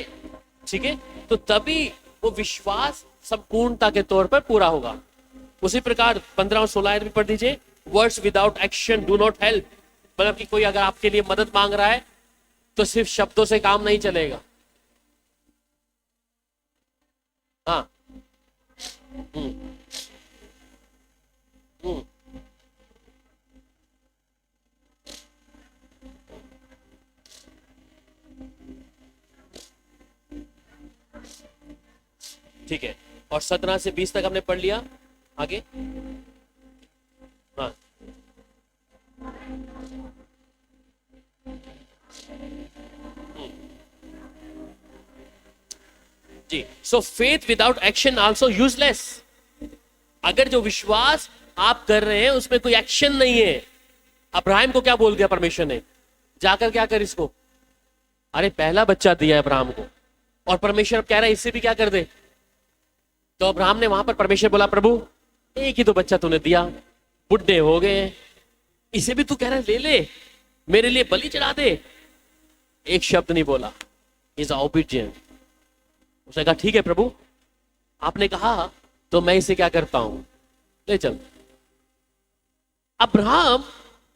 ठीक है, तो तभी वो विश्वास संपूर्णता के तौर पर पूरा होगा। उसी प्रकार 15 और 16 में पढ़ दीजिए, words without action do not help. मतलब कि कोई अगर आपके लिए मदद मांग रहा है तो सिर्फ शब्दों से काम नहीं चलेगा। हाँ, हम्म, हम्म, ठीक है। और 17 से 20 तक हमने पढ़ लिया, आगे। हाँ, जी। So faith without action also useless. अगर जो विश्वास आप कर रहे हैं उसमें कोई एक्शन नहीं है। अब्राहम को क्या बोल दिया परमेश्वर ने? जाकर क्या कर इसको, अरे पहला बच्चा दिया है अब्राहम को, और परमेश्वर अब कह रहा है इससे भी क्या कर दे। तो अब्राहम ने वहां पर परमेश्वर बोला, प्रभु एक ही तो बच्चा तूने दिया, बुढ़े हो गए, इसे भी तू कह रहा है ले ले, मेरे लिए बलि चढ़ा दे। एक शब्द नहीं बोला, इज ओबीडिएंट। उसने कहा ठीक है प्रभु, आपने कहा तो मैं इसे क्या करता हूं, ले चल। अब्राहम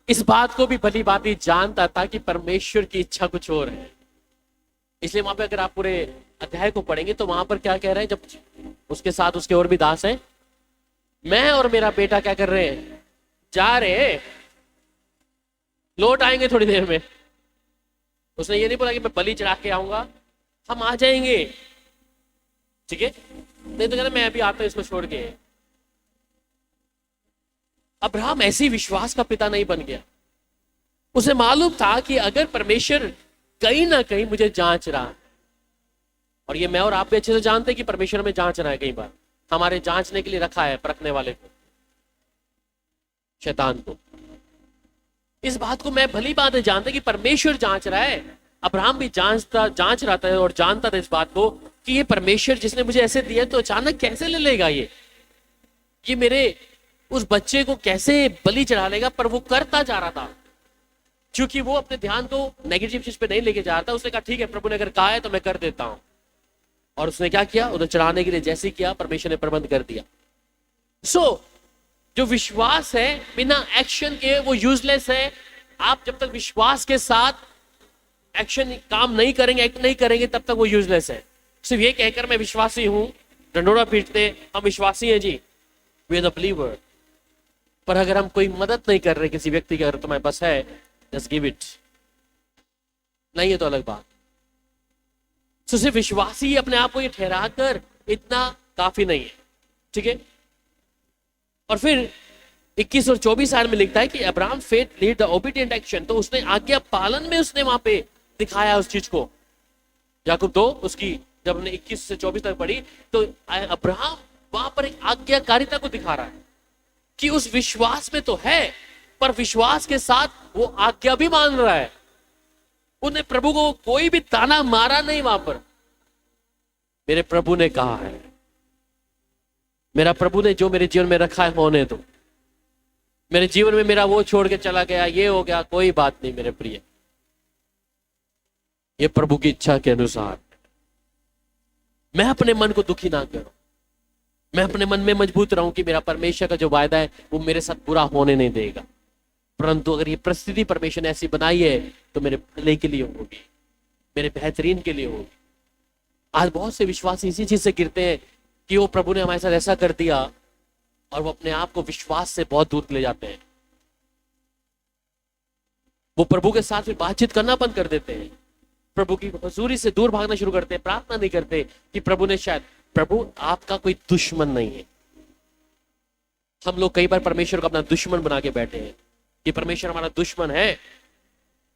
इस बात को भी भली भांति जानता था कि परमेश्वर की इच्छा कुछ और है। इसलिए वहां पे अगर आप पूरे अध्याय को पढ़ेंगे तो वहां पर क्या कह रहे हैं, जब उसके साथ उसके और भी दास हैं, मैं और मेरा बेटा क्या कर रहे हैं, जा रहे हैं, लौट आएंगे थोड़ी देर में। उसने ये नहीं बोला कि मैं बलि चढ़ा के आऊंगा, हम आ जाएंगे, ठीक है। नहीं तो कहना मैं अभी आता हूं इसको छोड़ के। अब्राहम ऐसी विश्वास का पिता नहीं बन गया। उसे मालूम था कि अगर परमेश्वर कहीं ना कहीं मुझे जांच रहा, और ये मैं और आप भी अच्छे से जानते हैं कि परमेश्वर में जांच रहा है, कई बार हमारे जांचने के लिए रखा है, परखने वाले को, शैतान को। इस बात को मैं भली बात जानता कि परमेश्वर जांच रहा है। अब्राहम भी जांच रहा था और जानता था इस बात को कि ये परमेश्वर जिसने मुझे ऐसे दिया तो अचानक कैसे ले लेगा, ये मेरे उस बच्चे को कैसे बलि चढ़ा लेगा। पर वो करता जा रहा था, क्योंकि वो अपने ध्यान को नेगेटिव चीज पे नहीं लेके जा रहा था। उसने कहा ठीक है, प्रभु ने अगर कहा है तो मैं कर देता हूं। और उसने क्या किया, उन्हें चढ़ाने के लिए जैसे किया, परमेश्वर ने प्रबंध कर दिया। जो विश्वास है बिना एक्शन के वो यूजलेस है। आप जब तक विश्वास के साथ एक्शन काम नहीं करेंगे, एक्ट नहीं करेंगे, तब तक वो यूजलेस है। सिर्फ ये कहकर मैं विश्वासी हूं, डंडोरा पीटते हम विश्वासी हैं जी, वी आर द बिलीवर। पर अगर हम कोई मदद नहीं कर रहे किसी व्यक्ति की, अगर तुम्हारे पास है, जस्ट गिव इट, नहीं है तो अलग बात। सिर्फ विश्वासी अपने आप को ये ठहरा कर इतना काफी नहीं है, ठीक है। और फिर 21 और 24 आयत में लिखता है कि Abraham faith lead the obedient action. तो उसने आज्ञा पालन में उसने वहां पे दिखाया उस चीज को। याकूब 2 उसकी जब हमने 21 से 24 तक पढ़ी तो अब्राहम वहां पर एक आज्ञाकारिता को दिखा रहा है कि उस विश्वास में तो है, पर विश्वास के साथ वो आज्ञा भी मान रहा है। उन्हें प्रभु को कोई भी ताना मारा नहीं वहां पर, मेरे प्रभु ने कहा है, मेरा प्रभु ने जो मेरे जीवन में रखा है होने दो। मेरे जीवन में मेरा वो छोड़ के चला गया, ये हो गया, कोई बात नहीं मेरे प्रिय, ये प्रभु की इच्छा के अनुसार। मैं अपने मन को दुखी ना करूं, मैं अपने मन में मजबूत रहूं कि मेरा परमेश्वर का जो वायदा है वो मेरे साथ पूरा होने नहीं देगा। परंतु अगर ये परिस्थिति परमेश्वर ने ऐसी बनाई है तो मेरे भले के लिए होगी, मेरे बेहतरीन के लिए होगी। आज बहुत से विश्वासी इसी चीज से गिरते हैं कि वो प्रभु ने हमारे साथ ऐसा कर दिया, और वो अपने आप को विश्वास से बहुत दूर ले जाते हैं। वो प्रभु के साथ भी बातचीत करना बंद कर देते हैं, प्रभु की हुजूरी से दूर भागना शुरू करते हैं, प्रार्थना नहीं करते कि प्रभु ने शायद, प्रभु आपका कोई दुश्मन नहीं है। हम लोग कई बार परमेश्वर को अपना दुश्मन बना के बैठे हैं कि परमेश्वर हमारा दुश्मन है,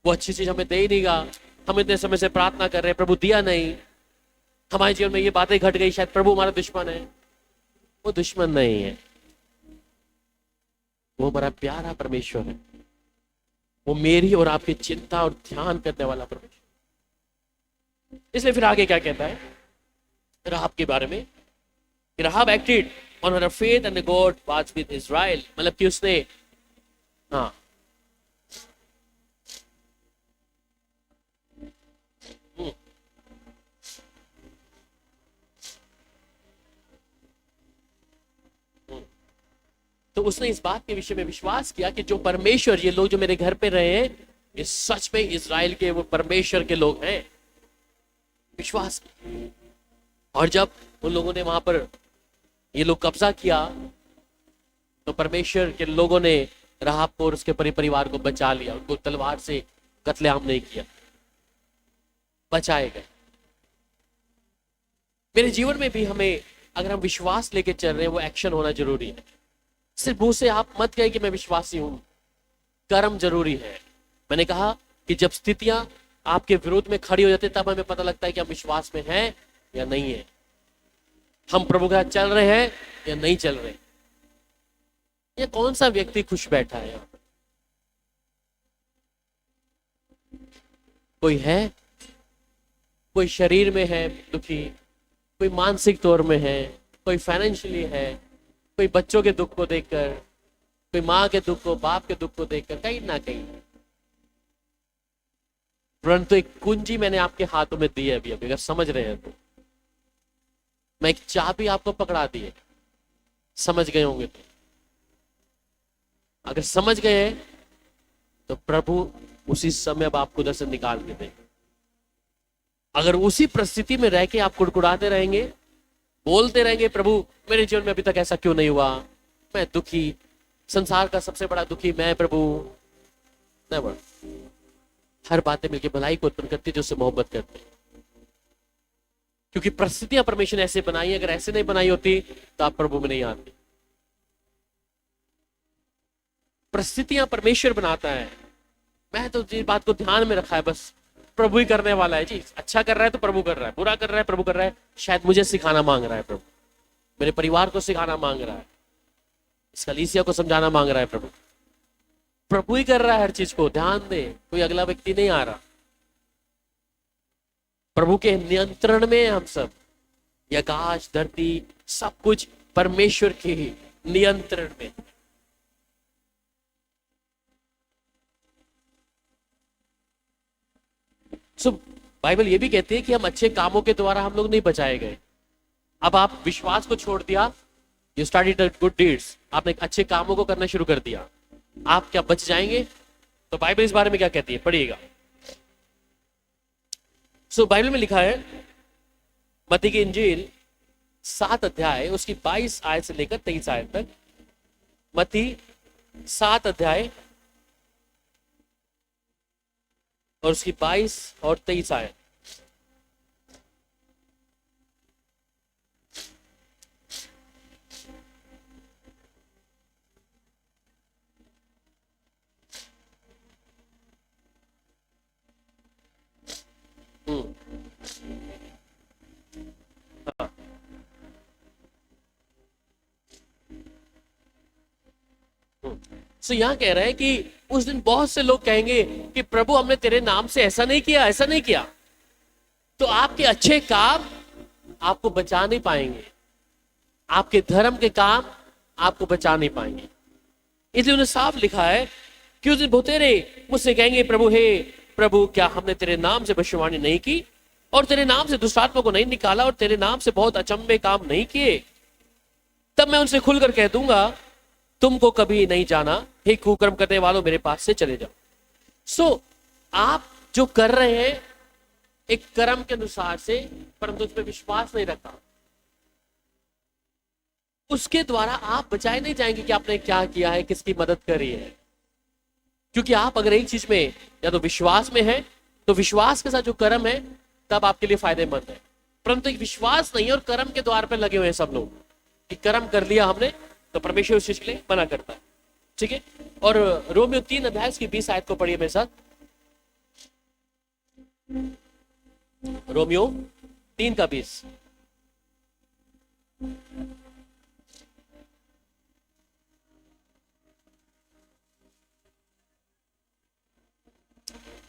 वो अच्छी चीज हमें दे ही नहीं गा, हम इतने समय से प्रार्थना कर रहे हैं, प्रभु दिया नहीं, हमारे जीवन में ये बातें घट गई, शायद प्रभु हमारा दुश्मन है। वो दुश्मन नहीं है, वो हमारा प्यारा परमेश्वर है, वो मेरी और आपकी चिंता और ध्यान करने वाला परमेश्वर। इसलिए फिर आगे क्या कहता है राहाब के बारे में? Rahab acted on her faith and God was with Israel, मतलब कि उसने, हाँ, तो उसने इस बात के विषय में विश्वास किया कि जो परमेश्वर, ये लोग जो मेरे घर पे रहे हैं, ये सच में इज़राइल के वो परमेश्वर के लोग हैं। विश्वास किया। और जब उन लोगों ने वहां पर ये लोग कब्जा किया तो परमेश्वर के लोगों ने राहाब को और उसके परिवार को बचा लिया, उनको तलवार से कत्लेआम नहीं किया, बचाए गए। मेरे जीवन में भी हमें, अगर हम विश्वास लेके चल रहे हैं, वो एक्शन होना जरूरी है। सिर्फ मुंह से आप मत कहें कि मैं विश्वासी हूं, कर्म जरूरी है। मैंने कहा कि जब स्थितियां आपके विरोध में खड़ी हो जाती है तब हमें पता लगता है कि हम विश्वास में हैं या नहीं है, हम प्रभु के साथ चल रहे हैं या नहीं चल रहे। ये कौन सा व्यक्ति खुश बैठा है यहाँ? कोई है, कोई शरीर में है दुखी, कोई मानसिक तौर में है, कोई फाइनेंशियली है, कोई बच्चों के दुख को देखकर, कोई माँ के दुख को, बाप के दुख को देखकर, कहीं ना कहीं। परंतु एक कुंजी मैंने आपके हाथों में दी है अभी अगर समझ रहे हैं तो। मैं एक चाबी आपको पकड़ा दी है, समझ गए होंगे तो। अगर समझ गए तो प्रभु उसी समय अब आपको उधर से निकाल के देंगे। अगर उसी परिस्थिति में रह के आप कुड़कुड़ाते रहेंगे, बोलते रहेंगे प्रभु मेरे जीवन में अभी तक ऐसा क्यों नहीं हुआ, मैं दुखी, संसार का सबसे बड़ा दुखी मैं प्रभु, नेवर। हर बातें मिलकर भलाई को उत्पन्न करती है जो उससे मोहब्बत करते हैं, क्योंकि परिस्थितियां परमेश्वर ने ऐसे बनाई, अगर ऐसे नहीं बनाई होती तो आप प्रभु में नहीं आते। परिस्थितियां परमेश्वर बनाता है। मैं तो इस बात को ध्यान में रखा है, बस प्रभु ही करने वाला है जी। अच्छा कर रहा है तो प्रभु कर रहा है, बुरा कर रहा है प्रभु कर रहा है। शायद मुझे सिखाना मांग रहा है प्रभु, मेरे परिवार को सिखाना मांग रहा है, इस कलीसिया को समझाना मांग रहा है प्रभु। प्रभु ही कर रहा है हर चीज को, ध्यान दे, कोई अगला व्यक्ति नहीं आ रहा। प्रभु के नियंत्रण में हम सब, ये आकाश धरती सब कुछ परमेश्वर के ही नियंत्रण में। सो बाइबल ये भी कहती है कि हम अच्छे कामों के द्वारा हम लोग नहीं बचाए गए। अब आप विश्वास को छोड़ दिया, यू स्टार्टेड गुड डीड्स, आपने अच्छे कामों को करना शुरू कर दिया, आप क्या बच जाएंगे? तो बाइबल इस बारे में क्या कहती है, पढ़िएगा। सो बाइबल में लिखा है, मत्ती की इंजील 7 अध्याय उसकी 22 आयत से लेकर 23 आयत तक। मत्ती 7 अध्याय और उसकी 22 और 23 आयत। तो यहां कह रहा है कि उस दिन बहुत से लोग कहेंगे कि प्रभु हमने तेरे नाम से ऐसा नहीं किया, ऐसा नहीं किया। तो आपके अच्छे काम आपको बचा नहीं पाएंगे, आपके धर्म के काम आपको बचा नहीं पाएंगे। इसलिए उन्हें साफ लिखा है कि उस दिन बहुतेरे मुझसे कहेंगे, प्रभु हे प्रभु, क्या हमने तेरे नाम से भविष्यवाणी नहीं की और तेरे नाम से दुष्टात्मा को नहीं निकाला और तेरे नाम से बहुत अचंभे काम नहीं किए? तब मैं उनसे खुलकर कह दूंगा, तुमको कभी नहीं जाना, हे कुकर्म करने वालों, मेरे पास से चले जाओ। सो आप जो कर रहे हैं एक कर्म के अनुसार से, परंतु उस पर विश्वास नहीं रखा, उसके द्वारा आप बचाए नहीं जाएंगे कि आपने क्या किया है, किसकी मदद करी है। क्योंकि आप अगर एक चीज में या तो विश्वास में है, तो विश्वास के साथ जो कर्म है तब आपके लिए फायदेमंद है। परंतु एक विश्वास नहीं है और कर्म के द्वार पर लगे हुए हैं सब लोग कि कर्म कर लिया हमने, तो परमेश्वर उस चीज के लिए मना करता है। ठीक है, और रोमियो 3 अध्याय की 20 आयत को पढ़िए मेरे साथ। रोमियो 3 का 20।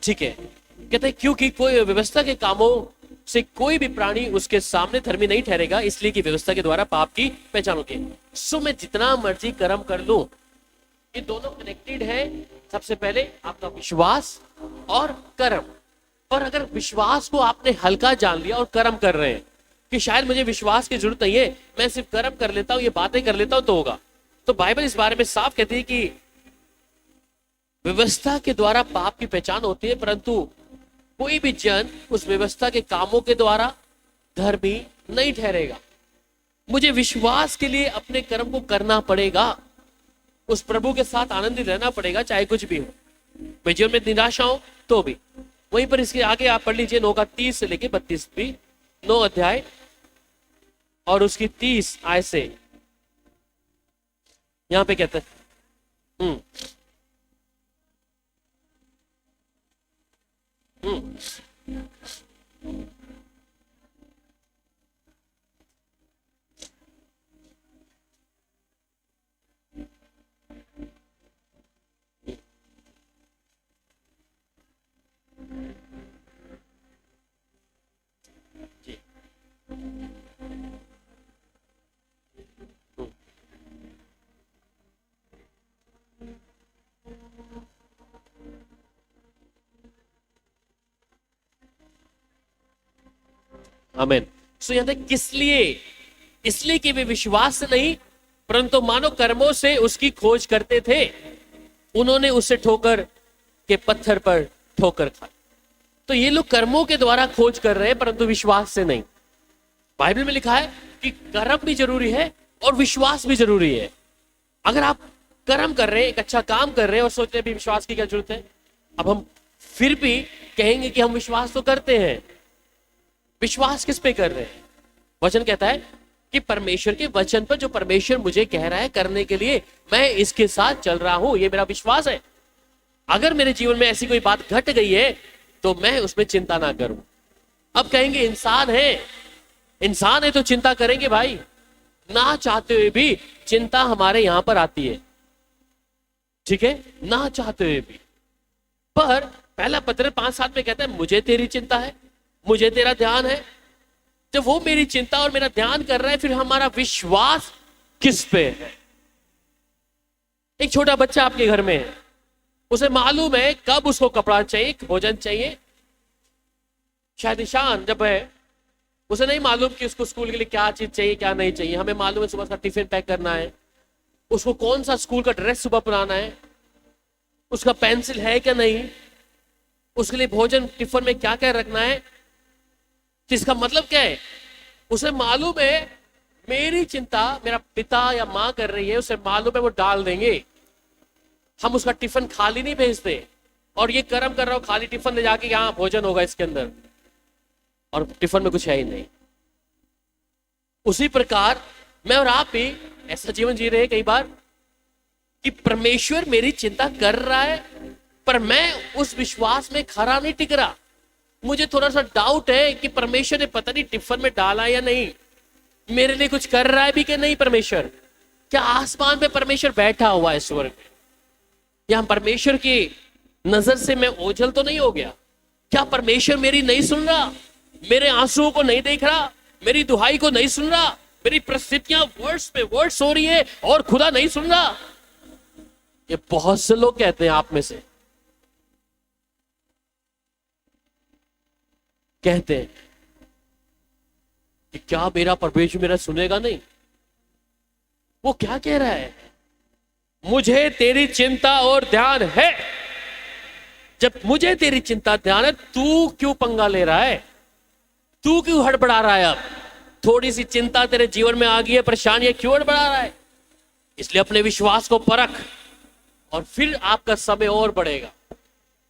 ठीक है, कहते हैं क्योंकि कोई व्यवस्था के कामों से कोई भी प्राणी उसके सामने धर्मी नहीं ठहरेगा, इसलिए कि व्यवस्था के द्वारा पाप की पहचान होती है। सो मैं जितना मर्जी कर्म कर लूं, ये दोनों कनेक्टेड है। सबसे पहले आपका विश्वास और कर्म। पर अगर विश्वास को आपने हल्का जान लिया और कर्म कर रहे हैं कि शायद मुझे विश्वास की जरूरत नहीं है, मैं सिर्फ कर्म कर लेता हूं, ये बातें कर लेता हूं तो होगा, तो बाइबल इस बारे में साफ कहती है कि व्यवस्था के द्वारा पाप की पहचान होती है, परंतु कोई भी जन उस व्यवस्था के कामों के द्वारा धर्मी नहीं ठहरेगा। मुझे विश्वास के लिए अपने कर्म को करना पड़ेगा, उस प्रभु के साथ आनंदित रहना पड़ेगा, चाहे कुछ भी हो। मैं जीवन में निराशा हो तो भी। वहीं पर इसके आगे आप पढ़ लीजिए 9 का 30 से लेके 32 भी, 9 अध्याय और उसकी 30 आय से यहां पे कहते हैं आमीन। सो यहां तक किस लिए? इसलिए कि वे विश्वास से नहीं परंतु मानो कर्मों से उसकी खोज करते थे, उन्होंने उसे ठोकर के पत्थर पर ठोकर खाई। तो ये लोग कर्मों के द्वारा खोज कर रहे हैं परंतु विश्वास से नहीं। बाइबल में लिखा है कि कर्म भी जरूरी है और विश्वास भी जरूरी है। अगर आप कर्म कर रहे हैं, एक अच्छा काम कर रहे हैं और सोच रहे हैं भी विश्वास की क्या जरूरत है, अब हम फिर भी कहेंगे कि हम विश्वास तो करते हैं। विश्वास किस पे कर रहे हैं? वचन कहता है कि परमेश्वर के वचन पर, जो परमेश्वर मुझे कह रहा है करने के लिए, मैं इसके साथ चल रहा हूं, ये मेरा विश्वास है। अगर मेरे जीवन में ऐसी कोई बात घट गई है तो मैं उसमें चिंता ना करूं। अब कहेंगे इंसान है तो चिंता करेंगे भाई, ना चाहते हुए भी चिंता हमारे यहां पर आती है। ठीक है, ना चाहते हुए भी। पर पहला पत्र 5:7 में कहता है मुझे तेरी चिंता है, मुझे तेरा ध्यान है। जब वो मेरी चिंता और मेरा ध्यान कर रहा है, फिर हमारा विश्वास किस पे है? एक छोटा बच्चा आपके घर में है, उसे मालूम है कब उसको कपड़ा चाहिए, भोजन चाहिए। शायद ईशान जब है, उसे नहीं मालूम कि उसको स्कूल के लिए क्या चीज चाहिए क्या नहीं चाहिए। हमें मालूम है सुबह का टिफिन पैक करना है, उसको कौन सा स्कूल का ड्रेस सुबह बनाना है, उसका पेंसिल है क्या नहीं, उसके लिए भोजन टिफिन में क्या क्या रखना है। इसका मतलब क्या है? उसे मालूम है मेरी चिंता मेरा पिता या माँ कर रही है, उसे मालूम है वो डाल देंगे। हम उसका टिफिन खाली नहीं भेजते और ये कर्म कर रहा हो खाली टिफिन ले जाके यहां भोजन होगा इसके अंदर, और टिफिन में कुछ है ही नहीं। उसी प्रकार मैं और आप भी ऐसा जीवन जी रहे हैं कई बार कि परमेश्वर मेरी चिंता कर रहा है, पर मैं उस विश्वास में खरा नहीं टिक रहा। मुझे थोड़ा सा डाउट है कि परमेश्वर ने पता नहीं टिफिन में डाला या नहीं, मेरे लिए कुछ कर रहा है भी कि नहीं परमेश्वर। क्या आसमान पे परमेश्वर बैठा हुआ है स्वर्ग में, या परमेश्वर की नजर से मैं ओझल तो नहीं हो गया? क्या परमेश्वर मेरी नहीं सुन रहा, मेरे आंसुओं को नहीं देख रहा? मेरी दुहाई को नहीं सुन रहा, मेरी परिस्थितियां वर्ड्स पे वर्ड्स हो रही है और खुदा नहीं सुन रहा। ये बहुत से लोग कहते हैं, आप में से कहते हैं कि क्या मेरा परमेश्वर मेरा सुनेगा नहीं। वो क्या कह रहा है? मुझे तेरी चिंता और ध्यान है। जब मुझे तेरी चिंता ध्यान है, तू क्यों पंगा ले रहा है? तू क्यों हड़बड़ा रहा है? अब थोड़ी सी चिंता तेरे जीवन में आ गई है, परेशानी क्यों हड़बड़ा रहा है? इसलिए अपने विश्वास को परख और फिर आपका समय और बढ़ेगा,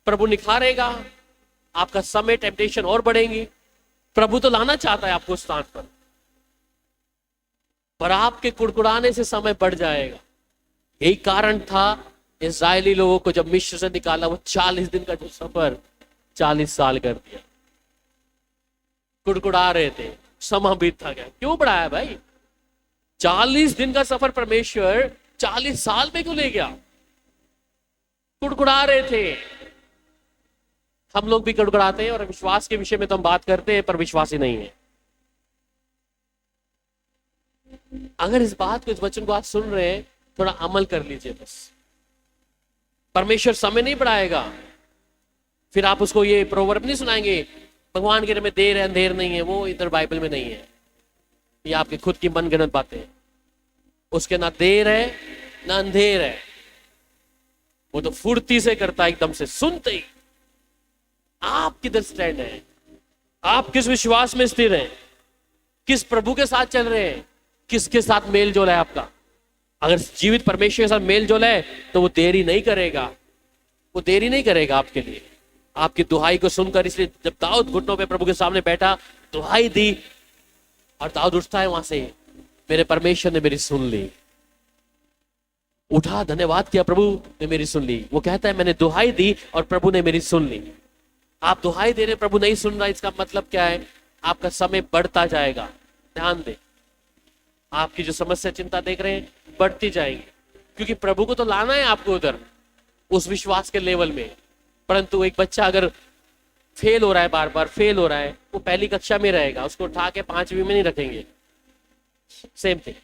प्रभु निखारेगा आपका समय, टेम्पटेशन और बढ़ेंगी। प्रभु तो लाना चाहता है आपको उस स्थान पर आपके कुड़कुड़ाने से समय बढ़ जाएगा। यही कारण था इस्राएली लोगों को जब मिस्र से निकाला, वो 40 दिन का जो सफर 40 साल कर दिया। कुड़कुड़ा रहे थे, समय बीतता गया। क्यों बढ़ाया भाई? 40 दिन का सफर परमेश्वर 40 साल में क्यों ले गया? कुड़कुड़ा रहे थे। हम लोग भी कुड़कुड़ाते हैं और विश्वास के विषय में तो हम बात करते हैं, पर विश्वास ही नहीं है। अगर इस बात को, इस वचन को आप सुन रहे हैं, थोड़ा अमल कर लीजिए बस। परमेश्वर समय नहीं बढ़ाएगा। फिर आप उसको ये प्रोवर्ब नहीं सुनाएंगे, भगवान के में देर है अंधेर नहीं है, वो इधर बाइबल में नहीं है। ये आपकी खुद की मनगढ़ंत बातें। उसके ना देर है ना अंधेर है, वो तो फुर्ती से करता है, एकदम से सुनते ही। आप किधर स्टैंड है? आप किस विश्वास में स्थिर हैं? किस प्रभु के साथ चल रहे हैं? किसके साथ मेल जोल है आपका? अगर जीवित परमेश्वर के साथ मेल जोल है तो वो देरी नहीं करेगा, वो देरी नहीं करेगा आपके लिए, आपकी दुहाई को सुनकर। इसलिए जब दाऊद घुटनों पे प्रभु के सामने बैठा, दुहाई दी, और दाऊद उठता है वहां से, मेरे परमेश्वर ने मेरी सुन ली। उठा, धन्यवाद किया, प्रभु ने मेरी सुन ली। वो कहता है मैंने दुहाई दी और प्रभु ने मेरी सुन ली। आप दुहाई दे रहे, प्रभु नहीं सुन रहा, इसका मतलब क्या है? आपका समय बढ़ता जाएगा। ध्यान दें, आपकी जो समस्या चिंता देख रहे हैं बढ़ती जाएगी, क्योंकि प्रभु को तो लाना है आपको उधर उस विश्वास के लेवल में। परंतु एक बच्चा अगर फेल हो रहा है, बार बार फेल हो रहा है, वो पहली कक्षा में रहेगा, उसको उठा के 5वीं में नहीं रखेंगे। सेम थिंग,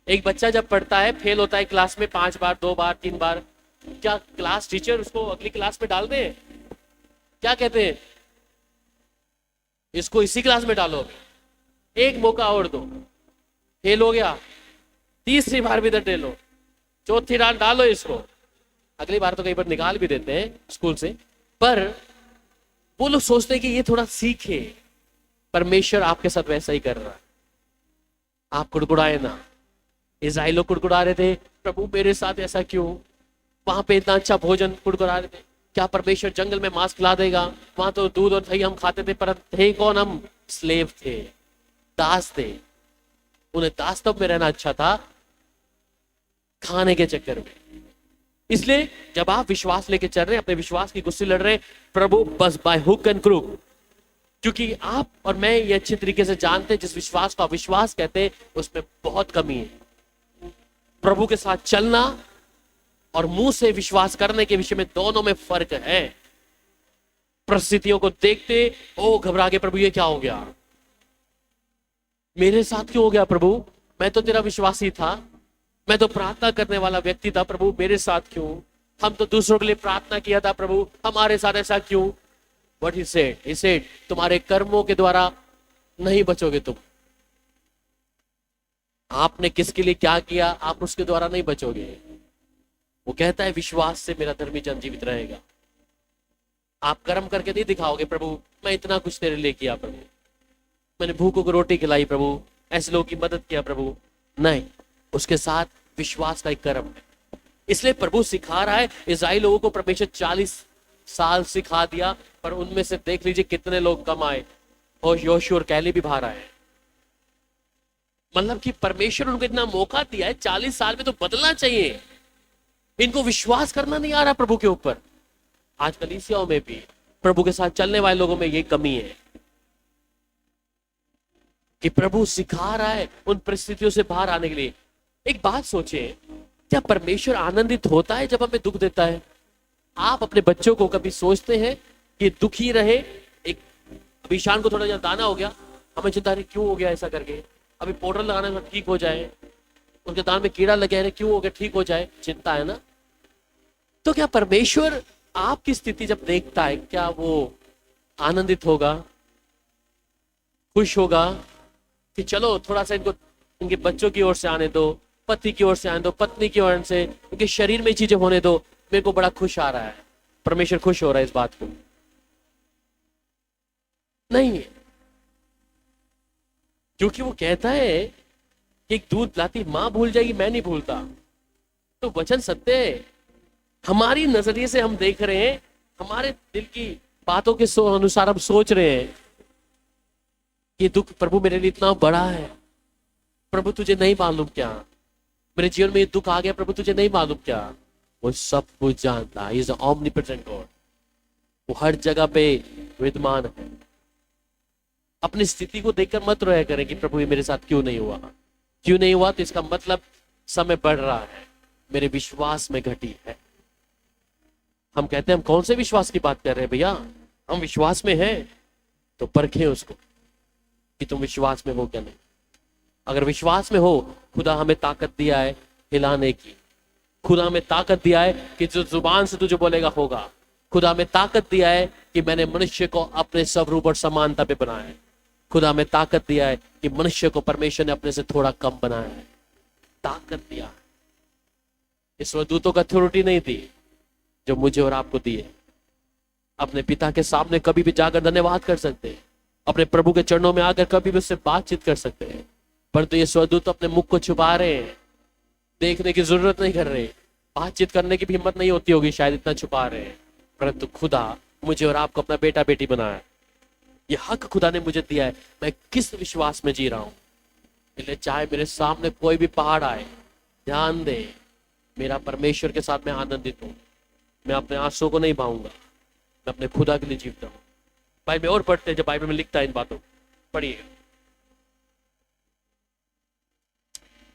एक बच्चा जब पढ़ता है, फेल होता है क्लास में 5 बार 2 बार 3 बार, क्या क्लास टीचर उसको अगली क्लास में डाल दे? क्या कहते हैं? इसको इसी क्लास में डालो, एक मौका और दो। फेल हो गया, तीसरी बार भी इधर लो, चौथी बार डालो इसको। अगली बार तो कई बार निकाल भी देते हैं स्कूल से, पर वो लोग सोचते हैं कि ये थोड़ा सीखे। परमेश्वर आपके साथ वैसा ही कर रहा है। आप कुड़कुड़ाए ना। इस्राएल लोग कुड़कुड़ा रहे थे, प्रभु मेरे साथ ऐसा क्यों? वहां पे इतना अच्छा भोजन, कुड़कुड़ा रहे थे, क्या परमेश्वर जंगल में मांस खिला देगा? वहां तो दूध और दही हम खाते थे, पर थे कौन? हम स्लेव थे, दास थे। उन्हें दासत्व में रहना अच्छा था, खाने के चक्कर में। इसलिए जब आप विश्वास लेके चल रहे हैं, अपने विश्वास की कुश्ती लड़ रहे हैं, प्रभु बस बाय हुक एंड क्रूक, क्योंकि आप और मैं ये अच्छी तरीके से जानते हैं, जिस विश्वास को अविश्वास कहते हैं उसमें बहुत कमी है। प्रभु के साथ चलना और मुंह से विश्वास करने के विषय में दोनों में फर्क है। परिस्थितियों को देखते ओ घबरा के, प्रभु ये क्या हो गया? मेरे साथ क्यों हो गया प्रभु? मैं तो तेरा विश्वासी था, मैं तो प्रार्थना करने वाला व्यक्ति था, प्रभु मेरे साथ क्यों? हम तो दूसरों के लिए प्रार्थना किया था, प्रभु हमारे साथ ऐसा क्यों? What he said? He said, तुम्हारे कर्मों के द्वारा नहीं बचोगे तुम। आपने किसके लिए क्या किया, आप उसके द्वारा नहीं बचोगे। वो कहता है विश्वास से मेरा धर्मी जन जीवित रहेगा। आप कर्म करके नहीं दिखाओगे, प्रभु मैं इतना कुछ तेरे लिए किया, प्रभु मैंने भूखों को रोटी खिलाई, प्रभु ऐसे लोगों की मदद किया, प्रभु नहीं। उसके साथ विश्वास का एक कर्म है। इसलिए प्रभु सिखा रहा है। इस्राएल लोगों को परमेश्वर 40 साल सिखा दिया, पर उनमें से देख लीजिए कितने लोग कम आए, और योशू और कैलेब भी बाहर आए। मतलब कि परमेश्वर उनको इतना मौका दिया है, 40 साल में तो बदलना चाहिए। इनको विश्वास करना नहीं आ रहा प्रभु के ऊपर। आज कलीसियाओं में भी प्रभु के साथ चलने वाले लोगों में ये कमी है कि प्रभु सिखा रहा है उन परिस्थितियों से बाहर आने के लिए। एक बात सोचिए, क्या परमेश्वर आनंदित होता है जब हमें दुख देता है? आप अपने बच्चों को कभी सोचते हैं कि दुखी रहे? एक अभिशान को थोड़ा ज्यादा दाना हो गया, हमें चिंता है क्यों हो गया ऐसा करके, अभी पाउडर लगाना है ठीक हो जाए, उनके दांत में कीड़ा लगे है क्यों हो गया, ठीक हो जाए, चिंता है ना। तो क्या परमेश्वर आपकी स्थिति जब देखता है, क्या वो आनंदित होगा, खुश होगा कि चलो थोड़ा सा इनको इनके बच्चों की ओर से आने दो, पति की ओर से आने दो, पत्नी की ओर से, इनके शरीर में चीजें होने दो, मेरे को बड़ा खुश आ रहा है, परमेश्वर खुश हो रहा है इस बात को? नहीं है, क्योंकि वो कहता है कि एक दूध लाती मां भूल जाएगी, मैं नहीं भूलता। तो वचन सत्य है, हमारी नजरिए से हम देख रहे हैं, हमारे दिल की बातों के अनुसार हम सोच रहे हैं, ये दुख प्रभु मेरे लिए इतना बड़ा है, प्रभु तुझे नहीं मालूम क्या, मेरे जीवन में ये दुख आ गया, प्रभु तुझे नहीं मालूम क्या? वो सब कुछ जानता है, इज ऑमनिपोटेंट गॉड, वो हर जगह पे विद्यमान है। अपनी स्थिति को देखकर मत रोया करें कि प्रभु ये मेरे साथ क्यों नहीं हुआ, क्यों नहीं हुआ, तो इसका मतलब समय बढ़ रहा है, मेरे विश्वास में घटी है। हम कहते हैं हम कौन से विश्वास की बात कर रहे हैं भैया, हम विश्वास में हैं तो परखें उसको कि तुम विश्वास में हो क्या नहीं। अगर विश्वास में हो, खुदा हमें ताकत दिया है हिलाने की, खुदा हमें ताकत दिया है कि जो जुबान से तुझे बोलेगा होगा, खुदा हमें ताकत दिया है कि मैंने मनुष्य को अपने स्वरूप और समानता पे बनाया है, खुदा हमें ताकत दिया है कि मनुष्य को परमेश्वर ने अपने से थोड़ा कम बनाया है, ताकत दिया है। इस स्वरदूतों का अथॉरिटी नहीं दी जो मुझे और आपको दी है। अपने पिता के सामने कभी भी जाकर धन्यवाद कर सकते हैं, अपने प्रभु के चरणों में आकर कभी भी उससे बातचीत कर सकते हैं, परंतु ये स्वरदूत तो अपने मुख को छुपा रहे हैं, देखने की जरूरत नहीं कर रहे, बातचीत करने की भी हिम्मत नहीं होती होगी शायद, इतना छुपा रहे हैं। परंतु खुदा मुझे और आपको अपना बेटा बेटी बनाया, ये हक खुदा ने मुझे दिया है, मैं किस विश्वास में जी रहा हूं। इसलिए चाहे मेरे सामने कोई भी पहाड़ आए, ध्यान दे मेरा परमेश्वर के साथ मैं आनंदित हूं, मैं अपने आंसुओं को नहीं बहाऊंगा, मैं अपने खुदा के लिए जीवता हूं। बाइबल में और पढ़ते हैं, जब बाइबल में लिखता है इन बातों, पढ़िए।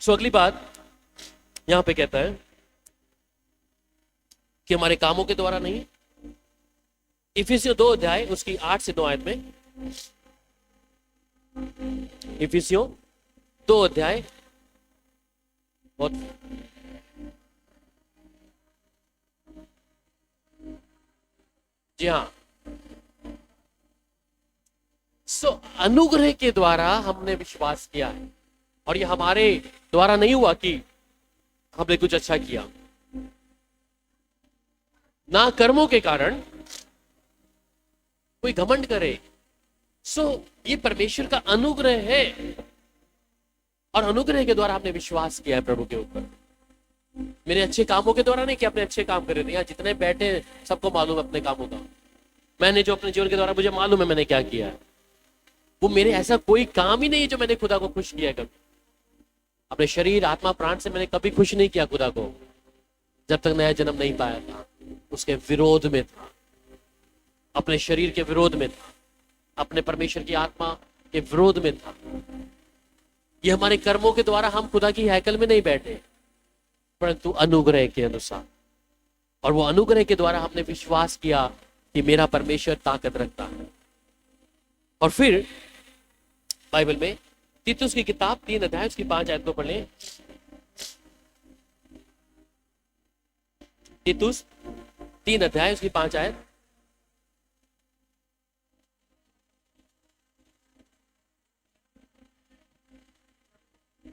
सो अगली बात यहां पे कहता है कि हमारे कामों के द्वारा नहीं। इफिसियों 2 अध्याय उसकी 8 से 9 आयत में, इफिसियों 2 अध्याय बहुत जी हाँ। सो अनुग्रह के द्वारा हमने विश्वास किया है, और ये हमारे द्वारा नहीं हुआ कि हमने कुछ अच्छा किया, ना कर्मों के कारण कोई घमंड करे। सो ये परमेश्वर का अनुग्रह है, और अनुग्रह के द्वारा हमने विश्वास किया है प्रभु के ऊपर। मेरे अच्छे कामों के द्वारा नहीं कि अपने अच्छे काम करे, यहाँ जितने बैठे सबको मालूम है अपने कामों का, मैंने जो अपने जीवन के द्वारा मुझे मालूम है मैंने क्या किया है, वो मेरे ऐसा कोई काम ही नहीं है जो मैंने खुदा को खुश किया। कभी अपने शरीर आत्मा प्राण से मैंने कभी खुश नहीं किया खुदा को, जब तक नया जन्म नहीं पाया था, उसके विरोध में था, अपने शरीर के विरोध में था, अपने परमेश्वर की आत्मा के विरोध में था। ये हमारे कर्मों के द्वारा हम खुदा की हैकल में नहीं बैठे, परंतु अनुग्रह के अनुसार, और वो अनुग्रह के द्वारा हमने विश्वास किया कि मेरा परमेश्वर ताकत रखता है। और फिर बाइबल में तीतुस की किताब 3 अध्याय उसकी 5 आयत को पढ़ लें। तीतुस 3 अध्याय उसकी 5 आयत।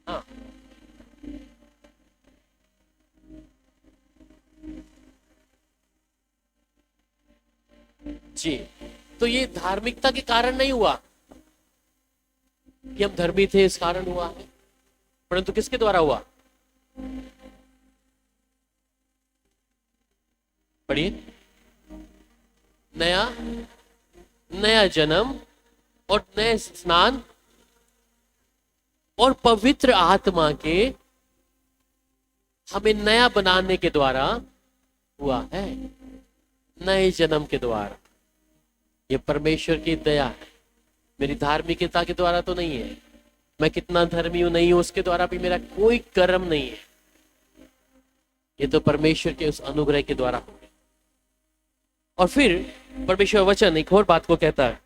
हाँ, जी, तो ये धार्मिकता के कारण नहीं हुआ कि हम धर्मी थे इस कारण हुआ है, परंतु किसके द्वारा हुआ? पढ़िए, नया नया जन्म और नए स्नान और पवित्र आत्मा के हमें नया बनाने के द्वारा हुआ है, नए जन्म के द्वारा। ये परमेश्वर की दया है, मेरी धार्मिकता के द्वारा तो नहीं है, मैं कितना धर्मी हूं नहीं हूं उसके द्वारा भी मेरा कोई कर्म नहीं है, ये तो परमेश्वर के उस अनुग्रह के द्वारा हो गया। और फिर परमेश्वर वचन एक और बात को कहता है,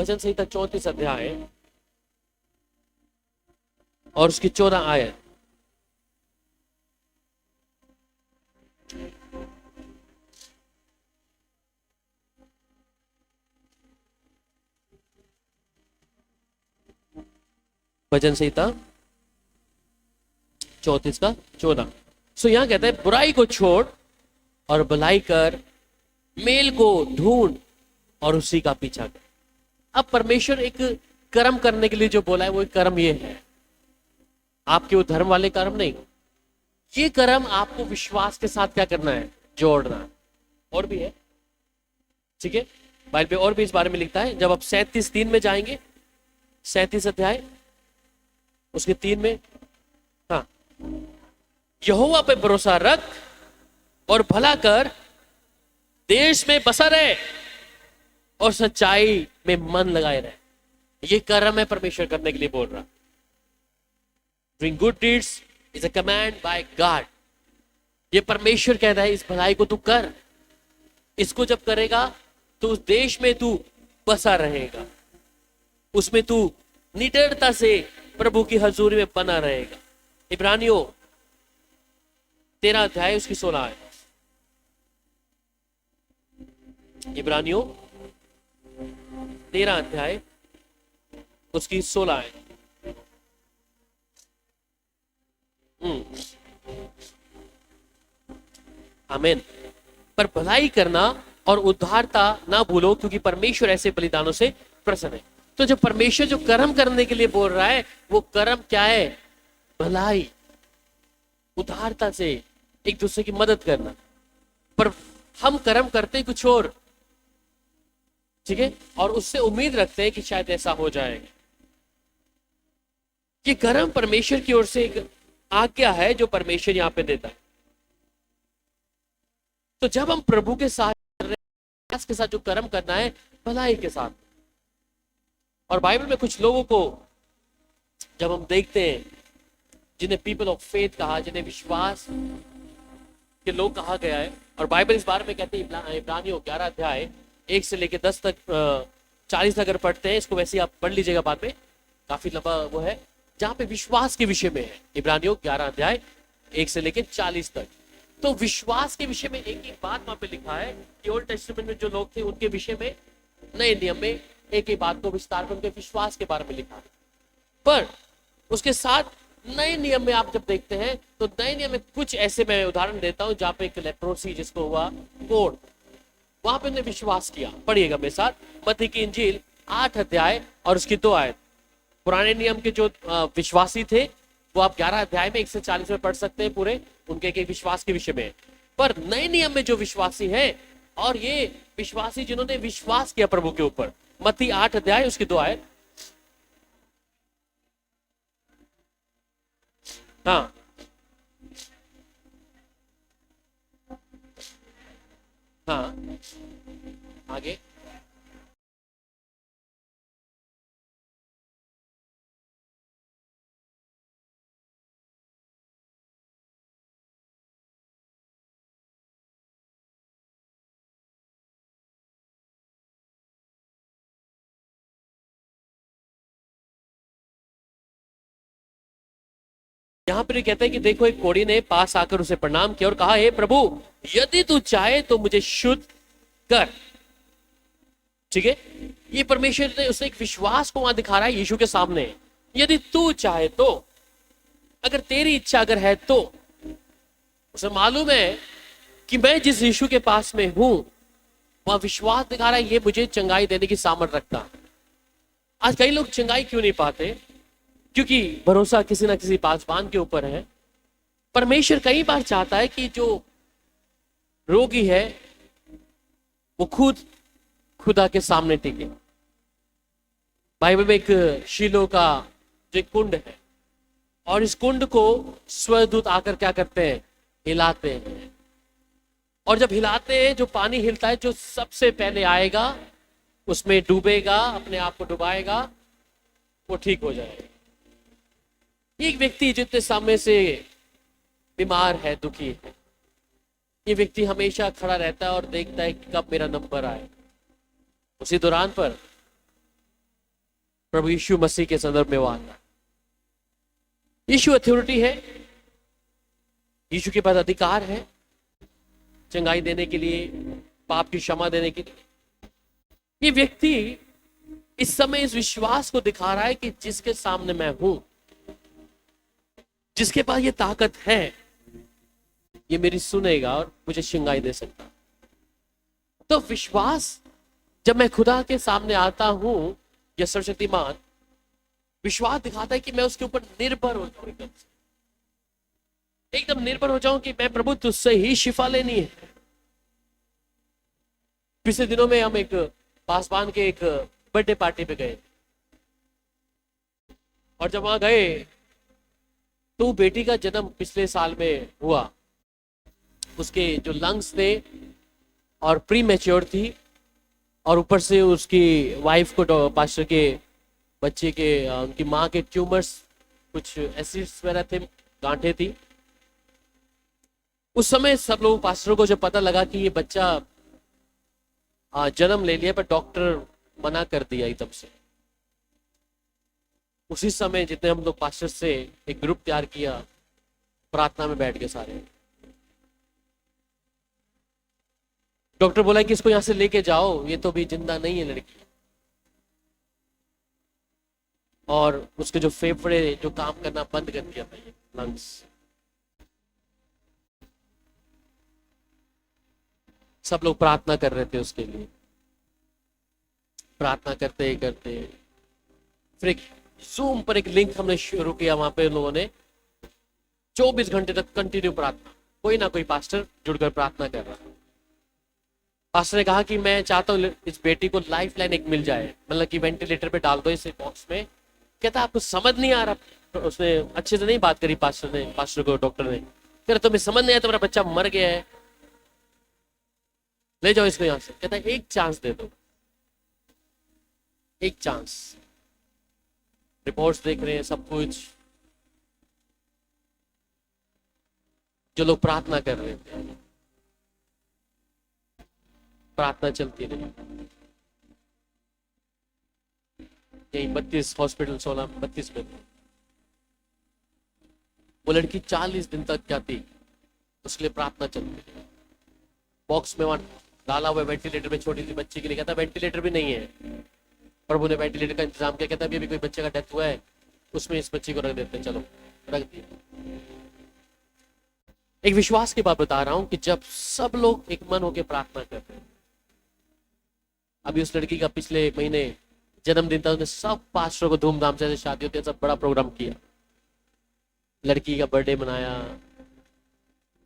भजन संहिता 34 अध्याय और उसकी 14 आयत। भजन संहिता 34 का 14। सो यहां कहता है बुराई को छोड़ और भलाई कर, मेल को ढूंढ और उसी का पीछा कर। अब परमेश्वर एक कर्म करने के लिए जो बोला है वो एक कर्म ये है, आपके वो धर्म वाले कर्म नहीं, ये कर्म आपको विश्वास के साथ क्या करना है, जोड़ना है। और भी है, ठीक है, बाइबल में और भी इस बारे में लिखता है। जब आप 37:3 में जाएंगे, 37 अध्याय उसके 3 में, हाँ, यहोवा पे भरोसा रख और भला कर, देश में बसा रहे और सच्चाई में मन लगाए रहे। ये कर्म है परमेश्वर करने के लिए बोल रहा। Doing good deeds is a command by God। ये परमेश्वर कहता है इस भलाई को तू कर, इसको जब करेगा तो उस देश में तू बसा रहेगा, उसमें तू निडरता से प्रभु की हजूरी में बना रहेगा। इब्रानियों 13 अध्याय उसकी 16 है। इब्रानियों 13 अध्याय उसकी 16 है। आमीन। पर भलाई करना और उद्धारता ना भूलो, क्योंकि परमेश्वर ऐसे बलिदानों से प्रसन्न है। तो जो परमेश्वर जो कर्म करने के लिए बोल रहा है वो कर्म क्या है, भलाई, उदारता से एक दूसरे की मदद करना। पर हम कर्म करते हैं कुछ और, ठीक है, और उससे उम्मीद रखते हैं कि शायद ऐसा हो जाएगा। ये कर्म परमेश्वर की ओर से एक आज्ञा है जो परमेश्वर यहां पे देता है। तो जब हम प्रभु के साथ के साथ जो कर्म करना है भलाई के साथ, और बाइबल में कुछ लोगों को जब हम देखते हैं जिन्हें पीपल ऑफ फेथ कहा, जिन्हें विश्वास के लोग कहा गया है, और बाइबल इस बारे में कहते हैं इब्रानियों 11 अध्याय 1 से लेकर 10 तक 40 तक अगर पढ़ते हैं, इसको वैसे आप पढ़ लीजिएगा बाद में, काफी लंबा वो है, जहां पे विश्वास के विषय में है। इब्रानियों 11 अध्याय 1 से लेकर 40 तक। तो विश्वास के विषय में एक ही बात वहां पे लिखा है कि ओल्ड टेस्टामेंट में जो लोग थे उनके विषय में, नए नियम में एक ही बात को विस्तार में उनके विश्वास के बारे में लिखा है। पर उसके साथ नए नियम में आप जब देखते हैं तो नए नियम में कुछ ऐसे, मैं उदाहरण देता हूं, जहां पे एक लेप्रोसी जिसको हुआ कोढ़, वहां पे उन्हें विश्वास किया। पढ़िएगा मेरे साथ, मत्ती की इंजील 8 अध्याय और उसकी 2 आयत। पुराने नियम के जो विश्वासी थे वो आप 11 अध्याय में 1 से 40 में पढ़ सकते हैं पूरे, उनके एक विश्वास के विषय में। पर नए नियम में जो विश्वासी हैं, और ये विश्वासी जिन्होंने विश्वास किया प्रभु के ऊपर, मत्ती 8 अध्याय उसकी 2 आयत। हाँ, हाँ, आगे। यहां पर कहता है कि देखो एक कोढ़ी ने पास आकर उसे प्रणाम किया और कहा, हे प्रभु, यदि तू चाहे तो मुझे शुद्ध कर। ठीक है, ये परमेश्वर ने उसे एक विश्वास को वहां दिखा रहा है यीशु के सामने। यदि तू चाहे तो, अगर तेरी इच्छा अगर है तो, उसे मालूम है कि मैं जिस यीशु के पास में हूं वहां विश्वास दिखा रहा है, ये मुझे चंगाई देने की सामर्थ रखता। आज कई लोग चंगाई क्यों नहीं पाते? क्योंकि भरोसा किसी ना किसी पासवान के ऊपर है। परमेश्वर कई बार चाहता है कि जो रोगी है वो खुद खुदा के सामने टिके। बाइबल में एक शीलो का जो एक कुंड है, और इस कुंड को स्वर्गदूत आकर क्या करते हैं, हिलाते हैं। और जब हिलाते हैं, जो पानी हिलता है, जो सबसे पहले आएगा उसमें डूबेगा, अपने आप को डुबाएगा, वो ठीक हो जाएगा। एक व्यक्ति जितने समय से बीमार है, दुखी है, ये व्यक्ति हमेशा खड़ा रहता है और देखता है कि कब मेरा नंबर आए। उसी दौरान पर प्रभु यीशु मसीह के संदर्भ में वो आता है। यीशु अथॉरिटी है, यीशु के पास अधिकार है चंगाई देने के लिए, पाप की क्षमा देने के लिए। ये व्यक्ति इस समय इस विश्वास को दिखा रहा है कि जिसके सामने मैं हूं, जिसके पास ये ताकत है, ये मेरी सुनेगा और मुझे चंगाई दे सकता। तो विश्वास, जब मैं खुदा के सामने आता हूं, यह सर्वशक्तिमान विश्वास दिखाता है कि मैं उसके ऊपर निर्भर हो जाऊं, एकदम निर्भर हो जाऊं कि मैं प्रभु तुझसे ही शिफा लेनी है। पिछले दिनों में हम एक पासवान के एक बर्थडे पार्टी पे गए, और जब वहां गए तो बेटी का जन्म पिछले साल में हुआ। उसके जो लंग्स थे और प्री मैच्योर थी, और ऊपर से उसकी वाइफ को पास्टर के बच्चे के उनकी माँ के ट्यूमर्स, कुछ एसिड्स वगैरह थे, गांठें थी। उस समय सब लोग पास्टरों को जब पता लगा कि ये बच्चा जन्म ले लिया, पर डॉक्टर मना कर दिया एकदम से, उसी समय जितने हम लोग पास्टर से एक ग्रुप तैयार किया, प्रार्थना में बैठ गए सारे। डॉक्टर बोला कि इसको यहां से लेके जाओ, ये तो भी जिंदा नहीं है लड़की। और उसके जो फेफड़े जो काम करना बंद कर दिया था, ये लंग्स। सब लोग प्रार्थना कर रहे थे उसके लिए, प्रार्थना करते ही करते फिर एक जूम पर एक लिंक हमने शुरू किया। वहां पे लोगों ने 24 घंटे तक कंटिन्यू प्रार्थना, कोई ना कोई पास्टर जुड़कर प्रार्थना कर रहा। पास्टर ने कहा कि मैं चाहता हूँ इस बेटी को लाइफ लाइन एक मिल जाए, मतलब कि वेंटिलेटर पे डाल दो इस बॉक्स में। कहता आपको समझ नहीं आ रहा। उसने अच्छे से नहीं बात करी पास्टर को, डॉक्टर ने कह रहा तुम्हें समझ नहीं आया, तुम्हारा बच्चा मर गया है, ले जाओ इसको यहां से। कहता है एक चांस दे दो, एक चांस। रिपोर्ट्स देख रहे हैं, सब कुछ। जो लोग प्रार्थना कर रहे थे, प्रार्थना चलती रही। यही 32 हॉस्पिटल 16-32 में वो लड़की 40 दिन तक जाती, उसके लिए प्रार्थना चलती रही। बॉक्स में वहां डाला हुआ वेंटिलेटर में छोटी सी बच्ची के लिए। कहता वेंटिलेटर भी नहीं है, प्रभु ने वेंटिलेटर का इंतजाम किया। कहता अभी कोई बच्चे का डेथ हुआ है, उसमें इस बच्ची को रख देते हैं, चलो रख दिया। एक विश्वास की बात बता रहा हूं कि जब सब लोग एक मन होकर प्रार्थना करते हैं। अभी उस लड़की का पिछले महीने जन्मदिन था, उसने सब पास्टरों को धूमधाम से, शादी होती है, सब बड़ा प्रोग्राम किया, लड़की का बर्थडे मनाया।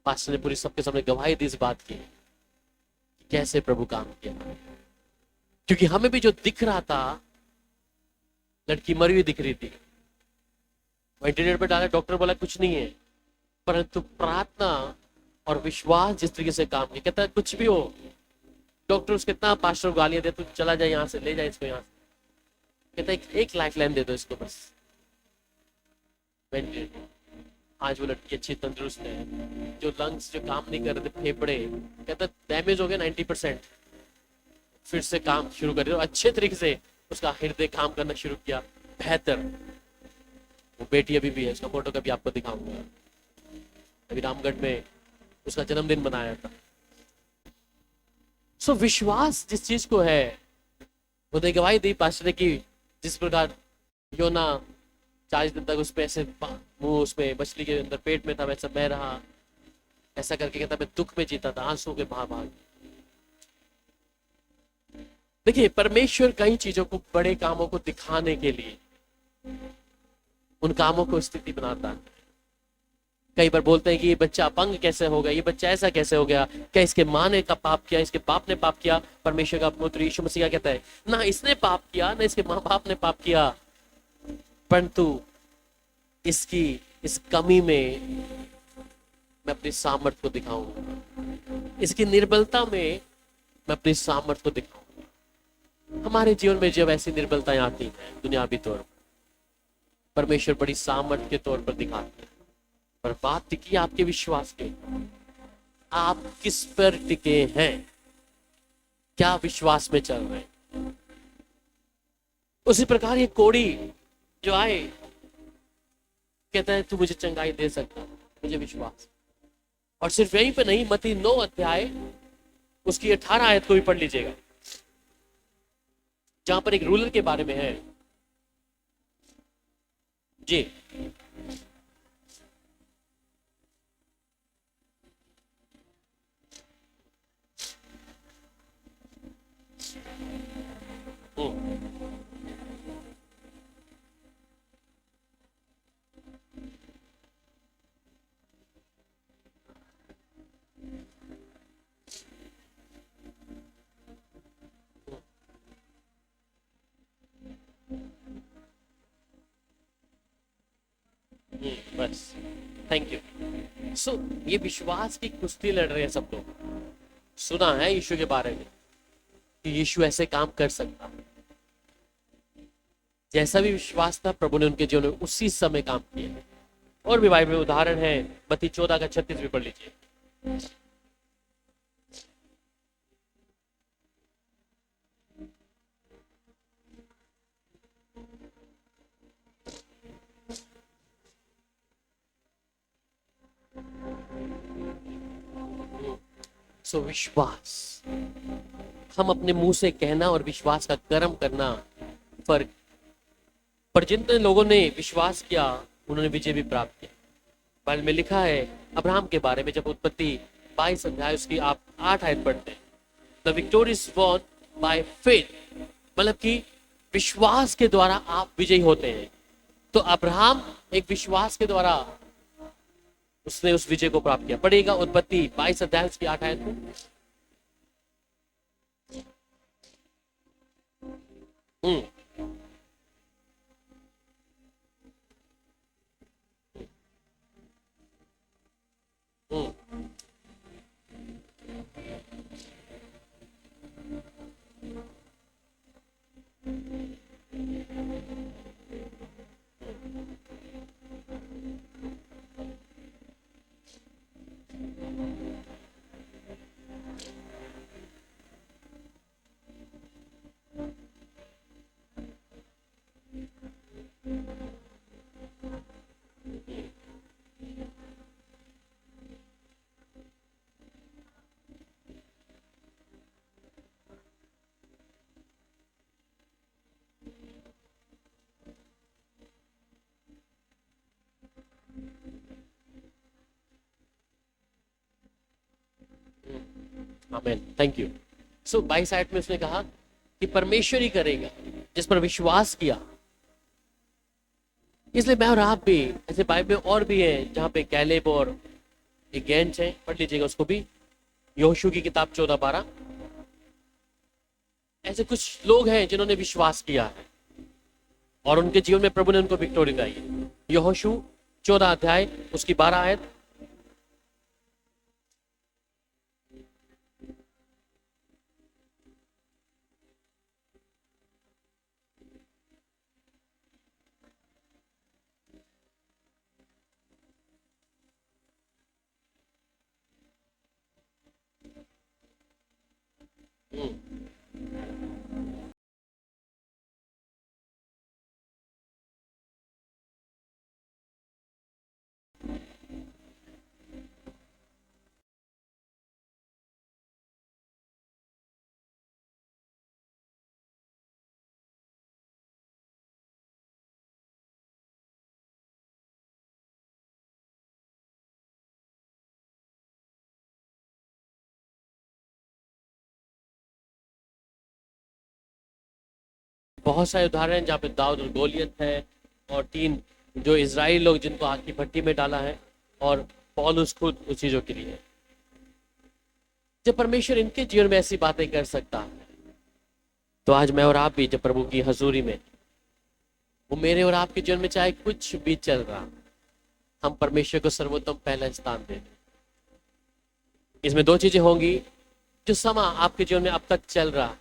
पास्टर ने पूरी सबके सामने गवाही दी इस बात की कैसे प्रभु काम किया। क्योंकि हमें भी जो दिख रहा था, लड़की मरी हुई दिख रही थी, वेंटिलेटर पे डाला, डॉक्टर बोला कुछ नहीं है, परंतु प्रार्थना और विश्वास जिस तरीके से काम किया। कहता है कुछ भी हो, डॉक्टर उसके इतना पास्टर को गालियां दे, तू चला जाए यहाँ से, ले जाए इसको यहाँ से। कहता है एक लाइफ लाइन दे दो इसको बस, वेंटिलेटर। आज वो लड़की अच्छी तंदुरुस्त है। जो लंग्स जो काम नहीं कर रहे थे, फेफड़े, कहता डैमेज हो गया 90%, फिर से काम शुरू कर दिया अच्छे तरीके से। उसका हृदय काम करना शुरू किया बेहतर। वो बेटी अभी भी है, उसका फोटो कभी आपको दिखाऊंगा। अभी रामगढ़ में उसका जन्मदिन मनाया था। सो विश्वास जिस चीज को है, वो ने गवाही दी पास्टर ने कि जिस प्रकार योना 40 दिन तक उसमें ऐसे मुंह उसमें मछली के अंदर पेट में था, वैसा बह रहा, ऐसा करके कहता मैं दुख में जीता था, आंसू के भाग। देखिए परमेश्वर कई चीजों को, बड़े कामों को दिखाने के लिए उन कामों को स्थिति बनाता है। कई बार बोलते हैं कि ये बच्चा अपंग कैसे हो गया, ये बच्चा ऐसा कैसे हो गया, क्या इसके माँ ने का पाप किया, इसके बाप ने पाप किया। परमेश्वर का पुत्र यीशु मसीह कहता है ना इसने पाप किया, ना इसके माँ बाप ने पाप किया, परंतु इसकी इस कमी में मैं अपनी सामर्थ को दिखाऊंगा, इसकी निर्बलता में मैं अपनी सामर्थ को दिखाऊंगा। हमारे जीवन में जब ऐसी निर्बलताएं आती हैं दुनियावी तौर पर, परमेश्वर बड़ी सामर्थ के तौर पर दिखाते हैं। पर बात टिकी आपके विश्वास के, आप किस पर टिके हैं, क्या विश्वास में चल रहे हैं। उसी प्रकार ये कोढ़ी जो आए, कहता है तू मुझे चंगाई दे सकता, मुझे विश्वास। और सिर्फ यहीं पे नहीं, मत्ती 9 अध्याय उसकी 18 आयत को भी पढ़ लीजिएगा, जहां पर एक रूलर के बारे में है जी। बस, थैंक यू। सो ये विश्वास की कुश्ती लड़ रहे हैं सब लोग। सुना है यीशु के बारे में कि यीशु ऐसे काम कर सकता, जैसा भी विश्वास था प्रभु ने उनके जीवन में उसी समय काम किया। और भी बाइबल में उदाहरण है, मत्ती 14 का 36 भी पढ़ लीजिए। सो विश्वास, हम अपने मुंह से कहना और विश्वास का कर्म करना फर्क। पर जितने लोगों ने विश्वास किया उन्होंने विजय भी प्राप्त किया। बाइबल में लिखा है अब्राहम के बारे में, जब उत्पत्ति 22 अध्याय उसकी आप 8 आयत पढ़ते हैं, the victorious won by faith, मतलब कि विश्वास के द्वारा आप विजयी होते हैं। तो अब्राहम एक विश्वास के द्वारा उसने उस विजय को प्राप्त किया। पढ़िएगा उत्पत्ति 22 अध्याय उसकी 8 आयत में। हम्म हम्म आमेन, थैंक यू। सो 22 आयत में उसने कहा कि परमेश्वर ही करेगा जिस पर विश्वास किया। इसलिए मैं और आप भी, ऐसे बाइबल में और भी है जहां पे कैलेब और एक गैंच है, पढ़ लीजिएगा उसको भी, यहोशू की किताब 14-12। ऐसे कुछ लोग हैं जिन्होंने विश्वास किया है और उनके जीवन में प्रभु ने उनको विक्टोरी दी है। यहोशू 14 अध्याय उसकी 12 आयत। बहुत सारे उदाहरण हैं जहाँ पे दाऊद और गोलियत है, और 3 जो इजराइली लोग जिनको आग की भट्टी में डाला है, और पौलुस खुद उस चीजों के लिए। जब परमेश्वर इनके जीवन में ऐसी बातें कर सकता है, तो आज मैं और आप भी जब प्रभु की हजूरी में, वो मेरे और आपके जीवन में चाहे कुछ भी चल रहा, हम परमेश्वर को सर्वोत्तम पहला स्थान दें। इसमें 2 चीजें होंगी। जो समा आपके जीवन में अब तक चल रहा,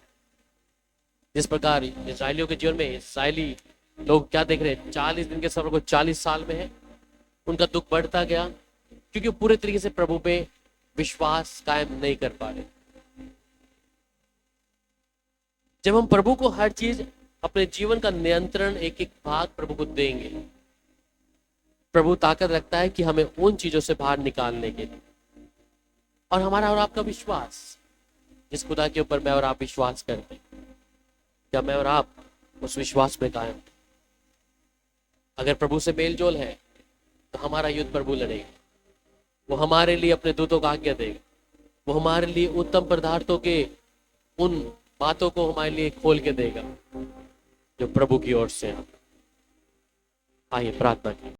जिस प्रकार इजरायलियों के जीवन में इजरायली लोग क्या देख रहे हैं, 40 दिन के सफर को 40 साल में है, उनका दुख बढ़ता गया क्योंकि वो पूरे तरीके से प्रभु पे विश्वास कायम नहीं कर पा रहे। जब हम प्रभु को हर चीज अपने जीवन का नियंत्रण एक एक भाग प्रभु को देंगे, प्रभु ताकत रखता है कि हमें उन चीजों से बाहर निकालने के लिए। और हमारा और आपका विश्वास, जिस खुदा के ऊपर मैं और आप विश्वास करते हैं, क्या मैं और आप उस विश्वास में कायम? अगर प्रभु से मेल जोल है तो हमारा युद्ध प्रभु लड़ेगा। वो हमारे लिए अपने दूतों का आज्ञा देगा, वो हमारे लिए उत्तम पदार्थों के उन बातों को हमारे लिए खोल के देगा जो प्रभु की ओर से। आइए प्रार्थना करें।